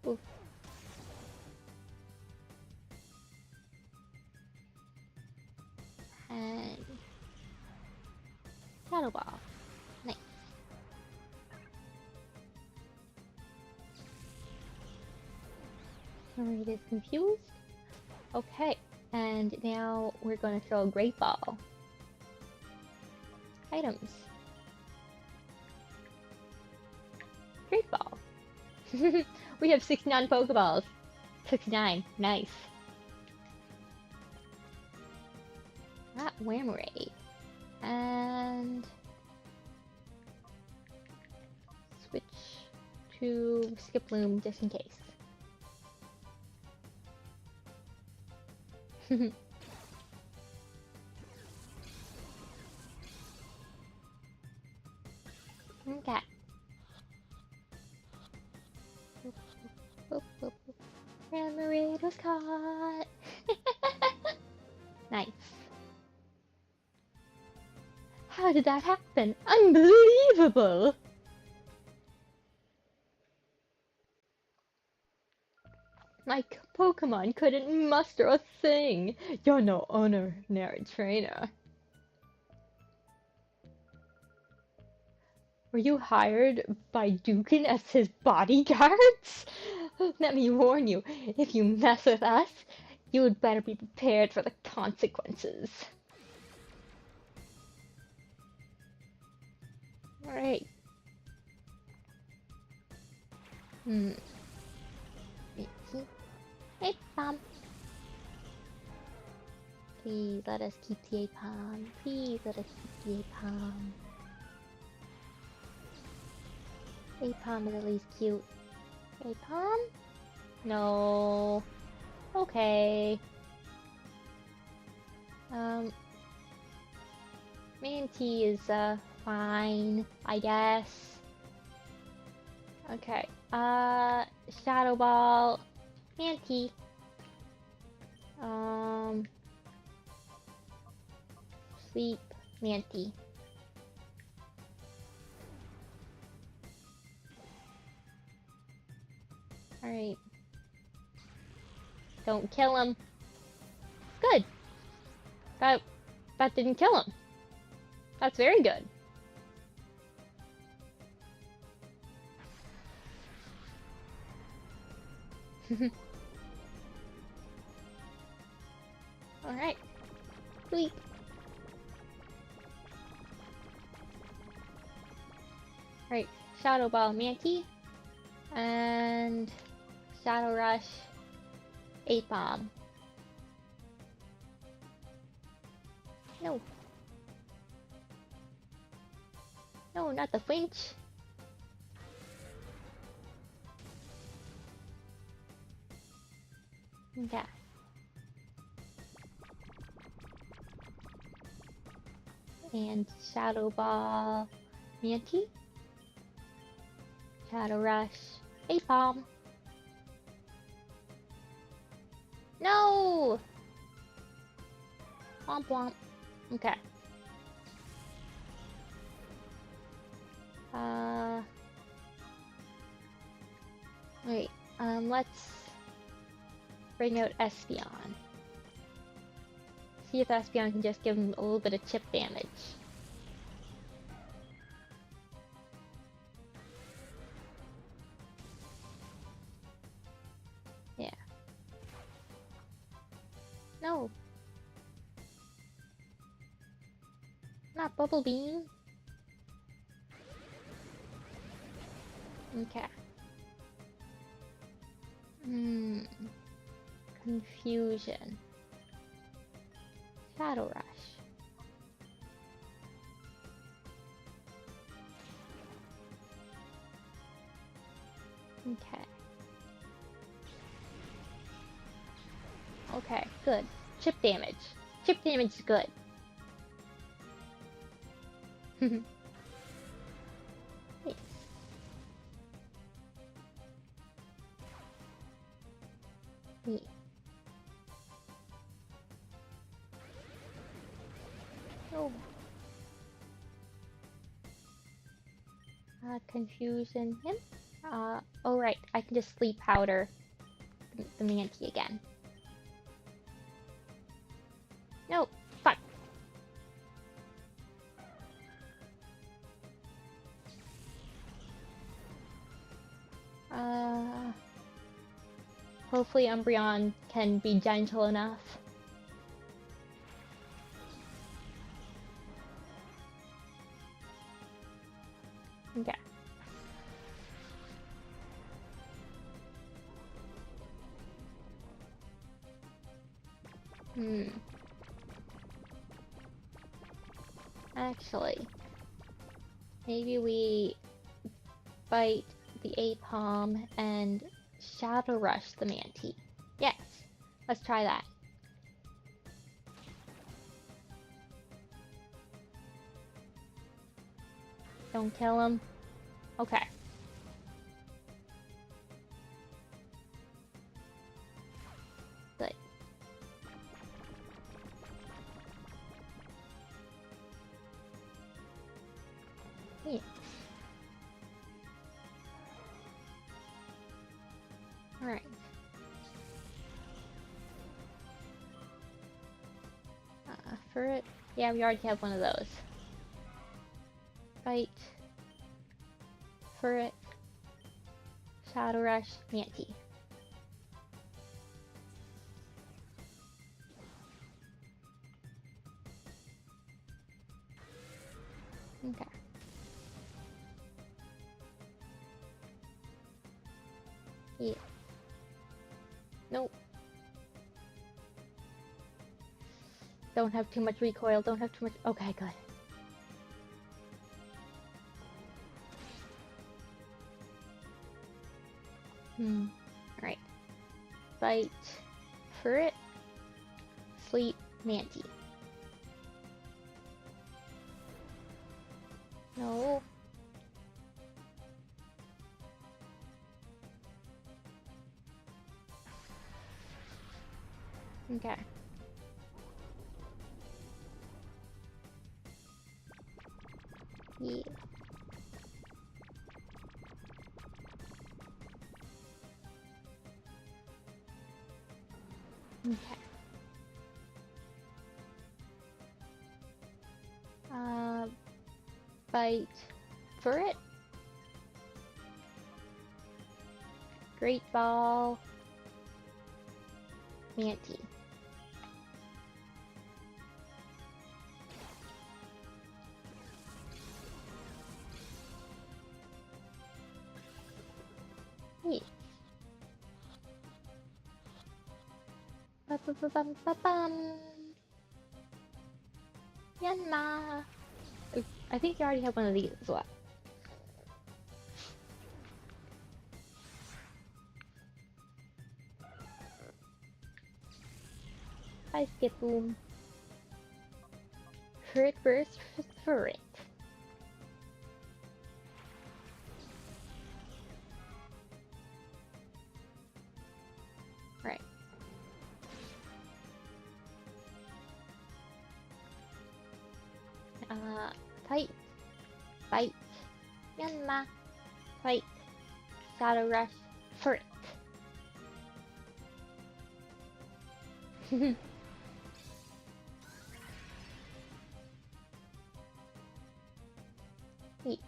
Oof. Shadow Ball. Nice. Alright, is confused. Okay, and now we're gonna throw a Great Ball. Items. Great Ball. We have 69 Pokeballs. 69, nice. That Whamray. And switch to Skiploom just in case. Okay. Boop, boop, boop. Remoraid was caught. Nice. How did that happen? Unbelievable! My Pokemon couldn't muster a thing. You're no ordinary trainer. Were you hired by Dukin as his bodyguards? Let me warn you, if you mess with us, you had better be prepared for the consequences. Alright. Hey, Pom. Please let us keep the Apom. Please let us keep the Apom. Apom is at least cute. Apom? No. Okay. Manti is, fine, I guess. Okay. Shadow Ball. Manti. Sleep. Manti. Alright. Don't kill him. Good. That didn't kill him. That's very good. Alright. Sleep. Alright. Shadow Ball Manti. And Shadow Rush Apom. No. No, not the flinch. Okay. And Shadow Ball Manti. Shadow Rush Apom. No! Womp womp. Okay. Wait, let's bring out Espeon. See if Espeon can just give him a little bit of chip damage. Yeah. No. Not Bubble Beam. Okay. Confusion. Shadow Rush. Okay. Okay, good. Chip damage. Chip damage is good. Nice. Neat. Oh. Confusion him. Oh right, I can just sleep powder the Manti again. No, fuck. Uh, Hopefully Umbreon can be gentle enough. Okay. Actually, maybe we bite the Apom and Shadow Rush the Manatee. Yes, let's try that. Don't kill him. Okay. Good. Yeah. Alright. For it. Yeah, we already have one of those. Bite. For it. Shadow Rush, Manatee. Okay. Yeah. Nope. Don't have too much recoil, don't have too much. Okay, good. Alright. Bite. For it. Sleep, Manatee. No. Okay. Yeah. Okay. Bite for it. Great Ball. Manatee. Yeah. Ba-ba-ba-bum-ba-bum. Yanma. I think you already have one of these as well. Hi, Skipboom. Hurt burst for it. Right. Fight. Fight. Yanma. Fight. Shadow Rush for it. Neat.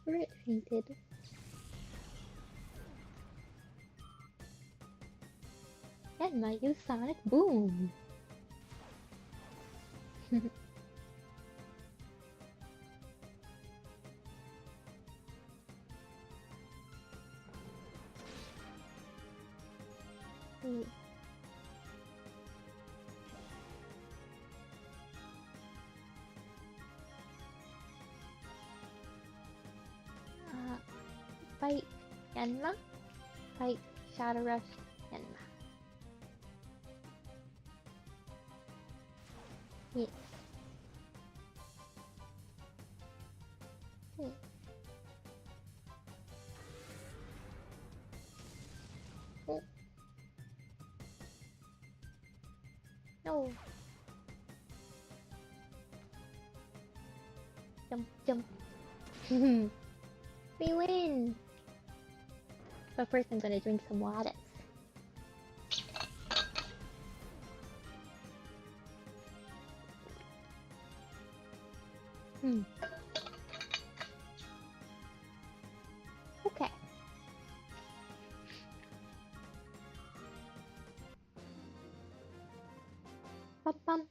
For it fainted. And my use Sonic Boom. Fight Yanma. Fight Shadow Rush Yanma. Yes. Yes. Oh. No. Jump, jump. We win! But first I'm gonna drink some water. Okay. Bum bum.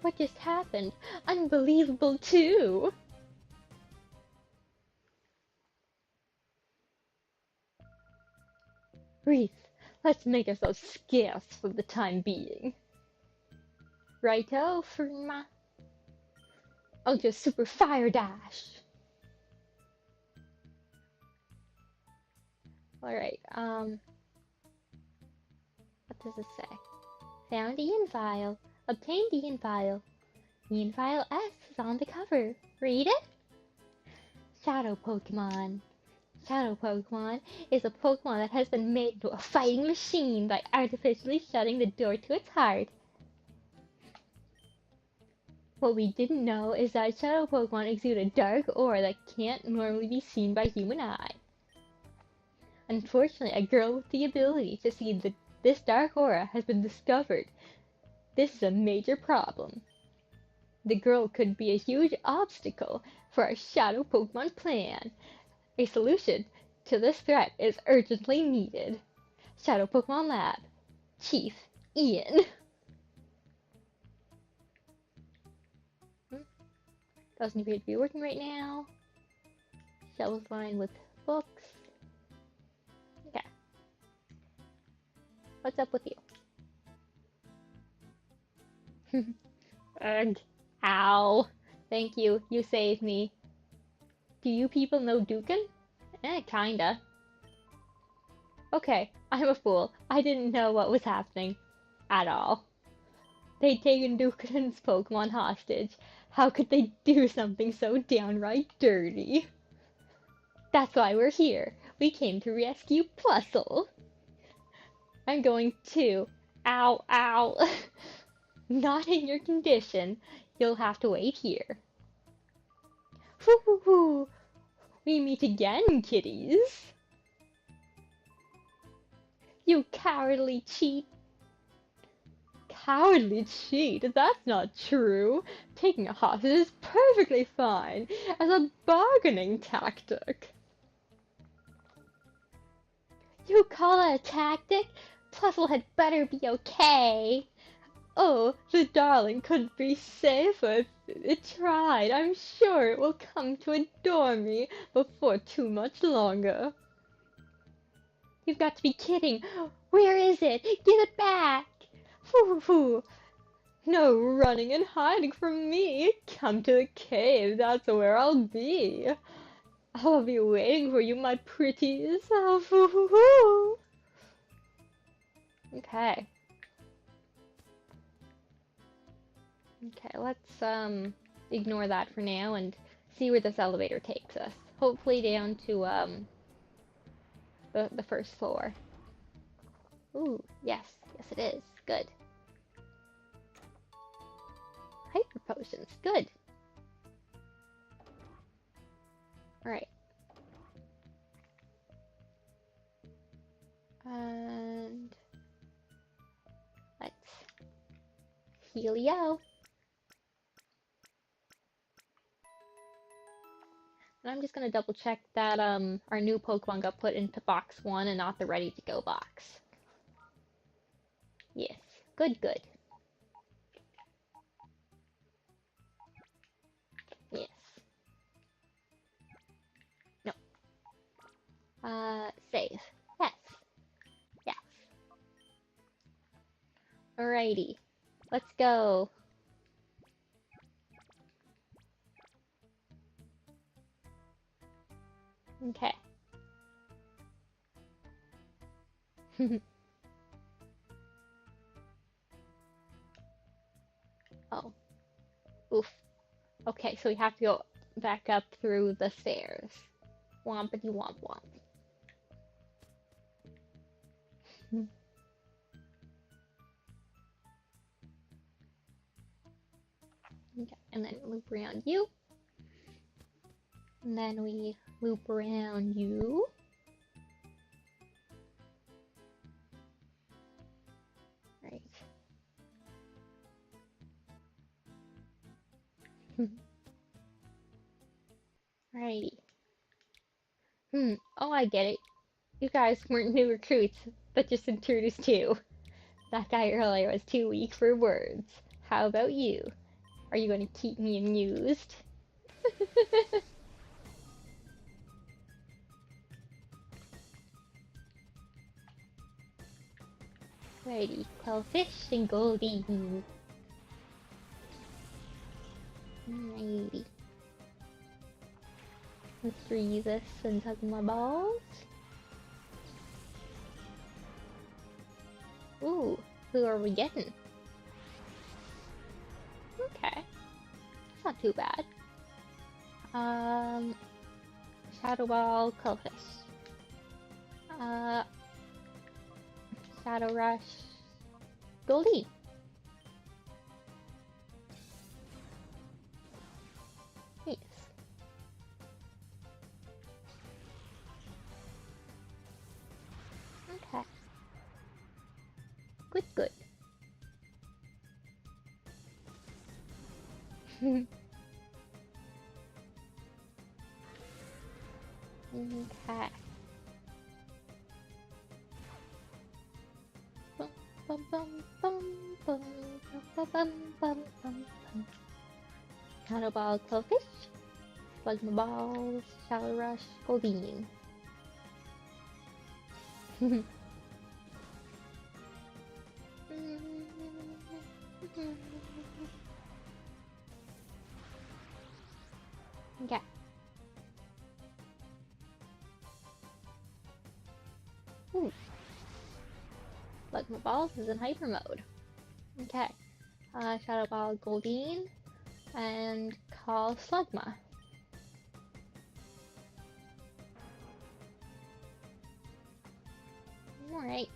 What just happened? Unbelievable too! Wreath, let's make ourselves scarce for the time being. Righto, Frma. I'll just super fire dash. Alright, what does it say? Found Ian file. Obtained Ian file. Ian file S is on the cover. Read it? Shadow Pokemon. Shadow Pokemon is a Pokemon that has been made into a fighting machine by artificially shutting the door to its heart. What we didn't know is that Shadow Pokemon exude a dark aura that can't normally be seen by human eye. Unfortunately, a girl with the ability to see this dark aura has been discovered. This is a major problem. The girl could be a huge obstacle for our Shadow Pokemon plan. A solution to this threat is urgently needed. Shadow Pokemon Lab, Chief Ian. Doesn't appear to be working right now. Shelves lined with books. Okay. What's up with you? Ugh. Ow. Thank you. You saved me. Do you people know Dukin? Kinda. Okay, I'm a fool. I didn't know what was happening. At all. They'd taken Dukin's Pokemon hostage. How could they do something so downright dirty? That's why we're here. We came to rescue Plusle. I'm going too. Ow, ow. Not in your condition. You'll have to wait here. Hoo hoo hoo. We meet again, kitties. You cowardly cheat. Cowardly cheat? That's not true. Taking a hostage is perfectly fine as a bargaining tactic. You call that a tactic? Plusle had better be okay. Oh, the darling couldn't be safer if it tried. I'm sure it will come to adore me before too much longer. You've got to be kidding. Where is it? Give it back. Hoo hoo. No running and hiding from me. Come to the cave. That's where I'll be. I'll be waiting for you, my pretties. Oh, hoo hoo hoo. Okay. Okay, let's ignore that for now and see where this elevator takes us. Hopefully down to the first floor. Ooh, yes, yes it is. Good. Hyper potions, good. Alright. And let's Helio. And I'm just gonna double check that our new Pokemon got put into box 1 and not the ready to go box. Yes, good, good. Yes. No. Save. Yes. Yes. Alrighty. Let's go. Okay. Oh. Oof. Okay, so we have to go back up through the stairs. Wompity womp womp. Okay, and then loop around you. And then we loop around you. Right. Alrighty. Oh, I get it. You guys weren't new recruits, but just intruders too. That guy earlier was too weak for words. How about you? Are you going to keep me amused? Righty, Quellfish and Goldie. Alrighty. Let's freeze this and tug my balls. Ooh, who are we getting? Okay, that's not too bad. Shadow Ball, Quellfish. Shadow Rush, Goldie. Nice. Okay. Good, good. Okay. Bum, bum, bum, bum, bum, bum, bum, bum, bum. Shadow Ball, Quellfish. Slugma Balls, Shadow Rush, Goldeen. Okay. Ooh. Slugma Balls is in hyper mode. Okay. Shadow Ball, Goldeen, and call Slugma. Alright.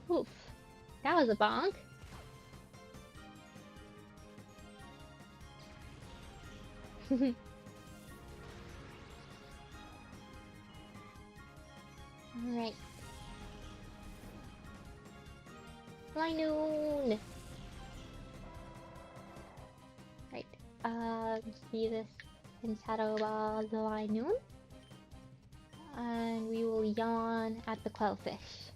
Oof. That was a bonk. Alright. Linoon! Right. See this in Shadow Ball the Linoon. And we will yawn at the Quellfish.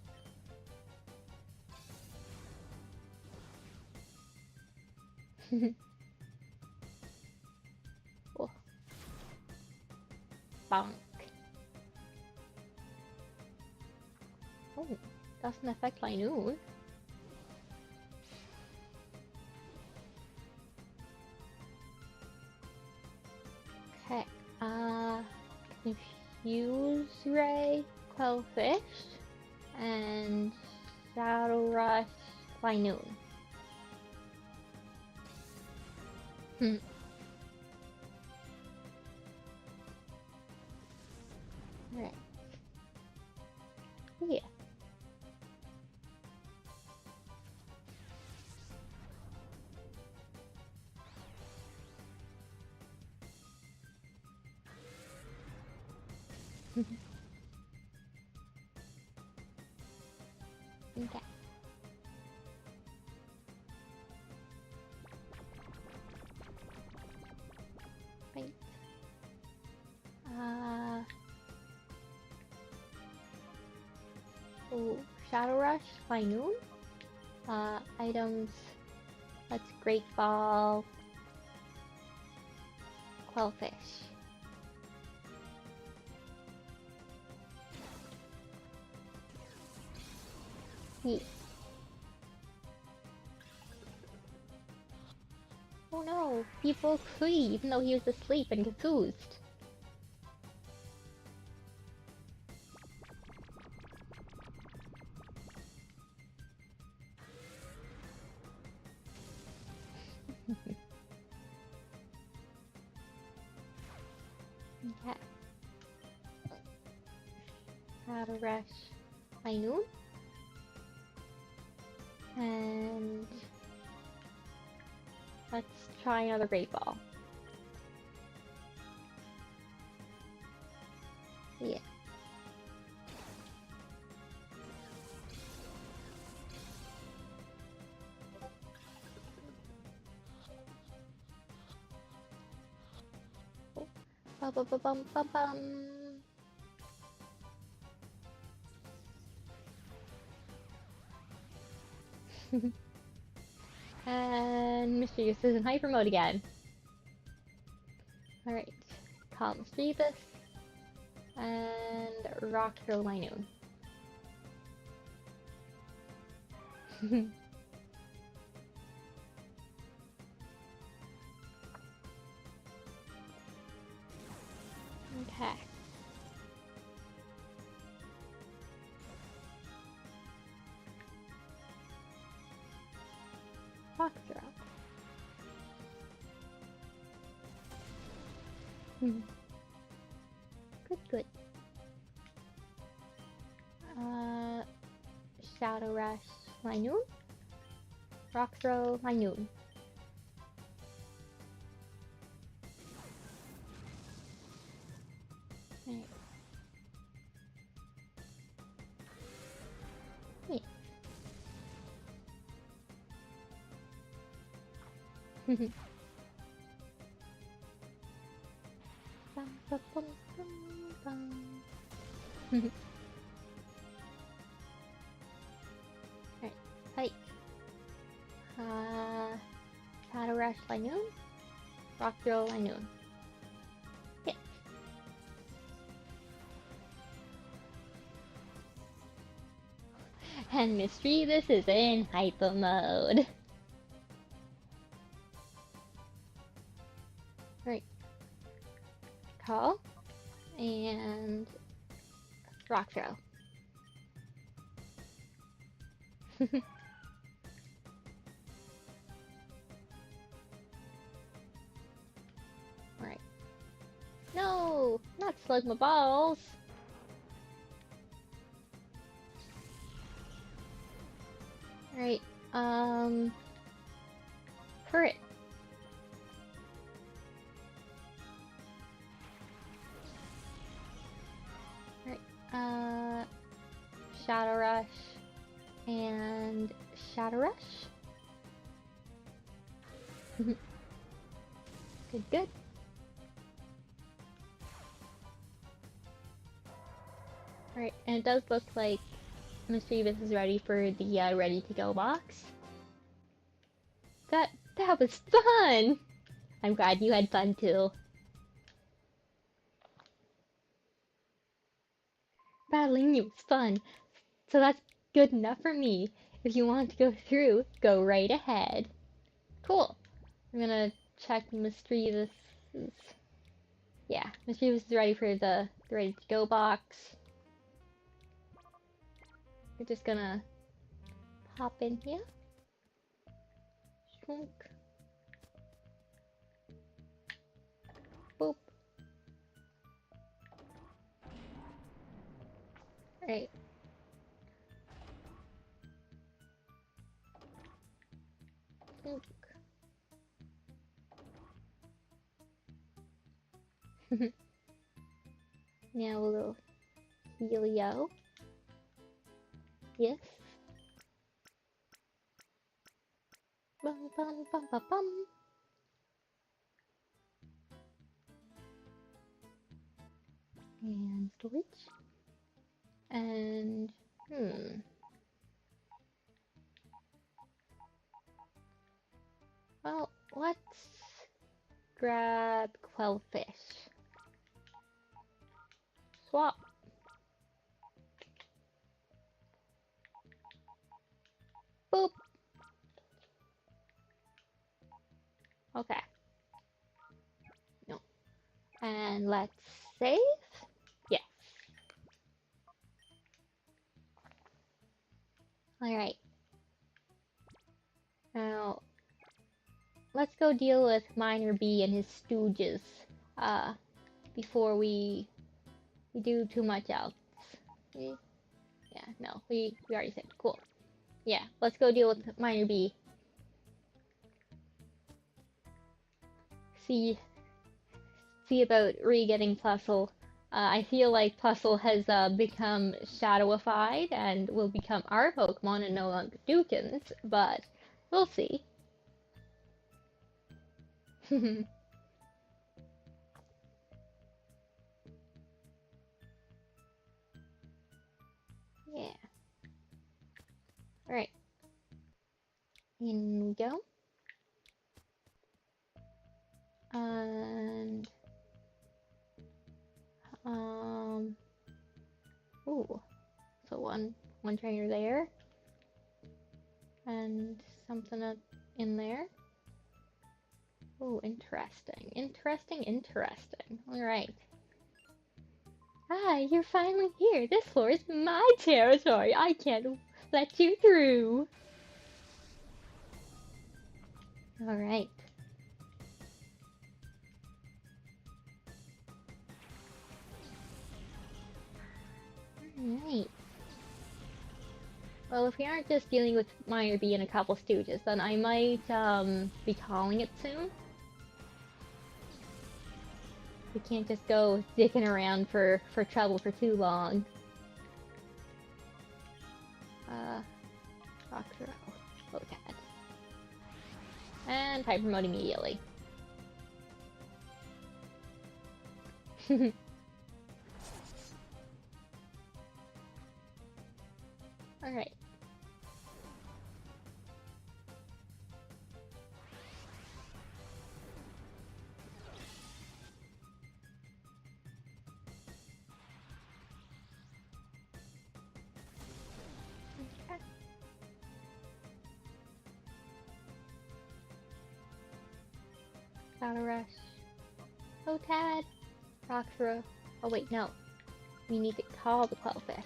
Oh. Bonk. Oh, doesn't affect Linoon. Okay, Confuse Ray, Quellfish, and Shadow Rush, Linoon. Alright. Yeah. Okay. Right. Oh, Shadow Rush, Linoon. Items. That's Great Ball, Quellfish. Yeah. Oh no, he broke free even though he was asleep and confused. Okay. Shadow Rush, Linoon. And let's try another Great Ball. Yeah. Bum, bum, bum, bum, bum, bum. And Mischievous is in hyper mode again. Alright, call Mischievous and Rock Throw Linoon. Okay. Rock Throw. Good, good. Shadow Rush Linoon. Rock Throw Linoon. Alright. Yeah. Bum, bum, bum, bum, bum. Alright, fight. Shadow Rush Linoon. Rock Throw Linoon. Hit. And Mischievous is in hyper mode. Right. Call. And Rock Throw. Alright. No! Not slug my balls! Alright, Current. Alright, Shadow Rush and Shadow Rush. Good, good. Alright, and it does look like Mischievous is ready for the ready to go box. That was fun! I'm glad you had fun too. Battling you was fun, so that's good enough for me. If you want to go through, go right ahead. Cool. I'm gonna check Mischievous. Yeah, Mischievous is ready for the ready to go box. We're just gonna pop in here. Shunk. Boop. Alright. Shunk. Now a little Helio. Yes. Bum bum bum bum bum. And storage. And well, let's grab Quellfish. Swap. Boop. Okay. No. And let's save. Yes. Alright. Now, let's go deal with Minor B and his stooges, before we do too much else. Yeah, no, we already said, cool. Yeah, let's go deal with Minor B. See about re-getting Plusle. I feel like Plusle has become shadowified and will become our Pokemon and no longer Dukin's, but we'll see. Alright. In we go. And ooh. So one trainer there. And something in there. Oh, interesting. Interesting. Alright. Ah, you're finally here. This floor is my territory. I can't let you through. Alright. Alright. Well, if we aren't just dealing with Minor B and a couple stooges, then I might, be calling it soon. We can't just go dicking around for trouble for too long. Rock throw. Lotad. And type promote immediately. Alright. Okay. Shadow Rush. Lotad. Rock throw. Oh wait, no. We need to call the Quellfish.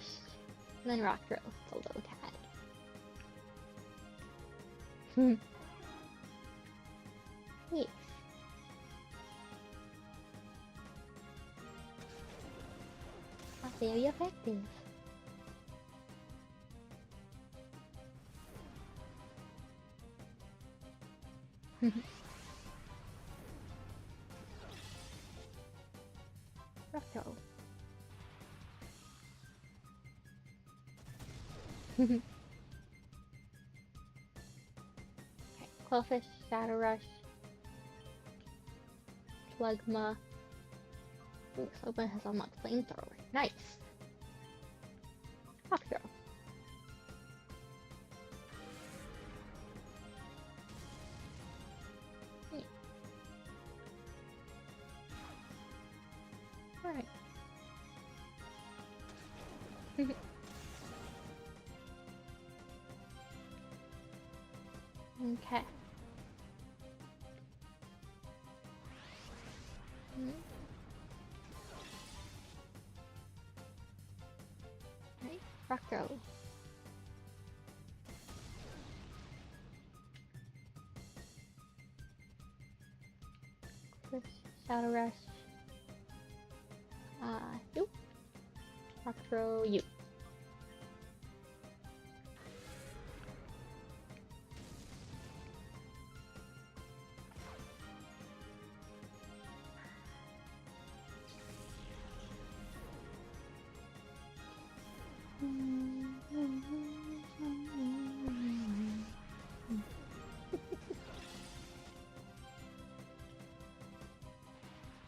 And then Rock throw to Lotad. Yes. Not very effective. Rock throw. Okay, Quellfish, Shadow Rush, Slugma. Ooh, Slugma has unlocked Flamethrower. Nice! Rock throw. Yeah. Alright. Okay. Right, Rock throw. Shadow Rush. You. Rock throw, you.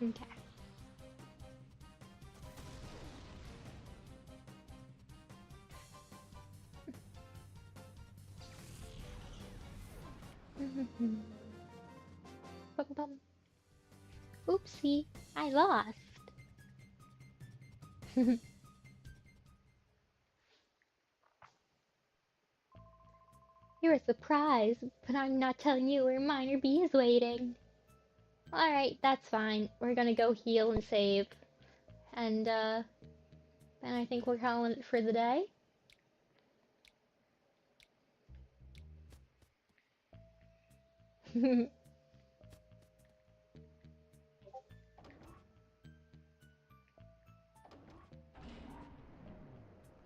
Okay. Bum bum. Oopsie, I lost. You're a surprise, but I'm not telling you where Minor B is waiting. Alright, that's fine. We're gonna go heal and save. And, then I think we're calling it for the day.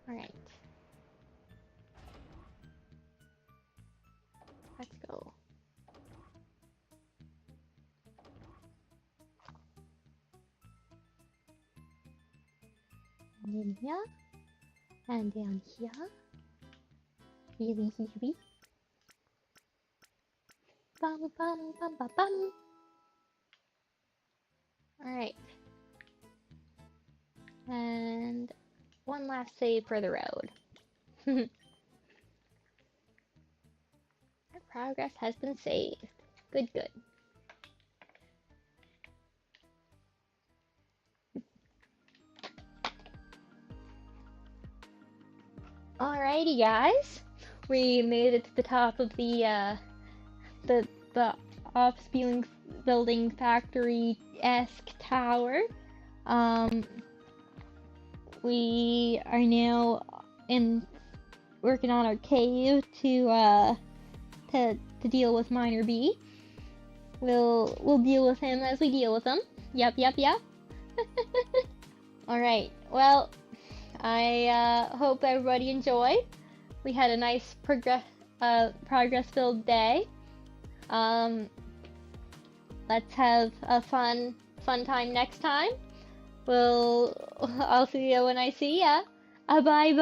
Alright. Let's go. In here. And down here. Really, really. Bum bum bum bum bum. Alright. And one last save for the road. progress has been saved. Good, good. Alrighty, guys. We made it to the top of the office building factory-esque tower. We are now working on our cave to deal with Minor B. We'll deal with him as we deal with him. Yep. Alright, well, I hope everybody enjoyed. We had a nice progress-filled day. Let's have a fun time next time. I'll see you when I see ya. Bye bye.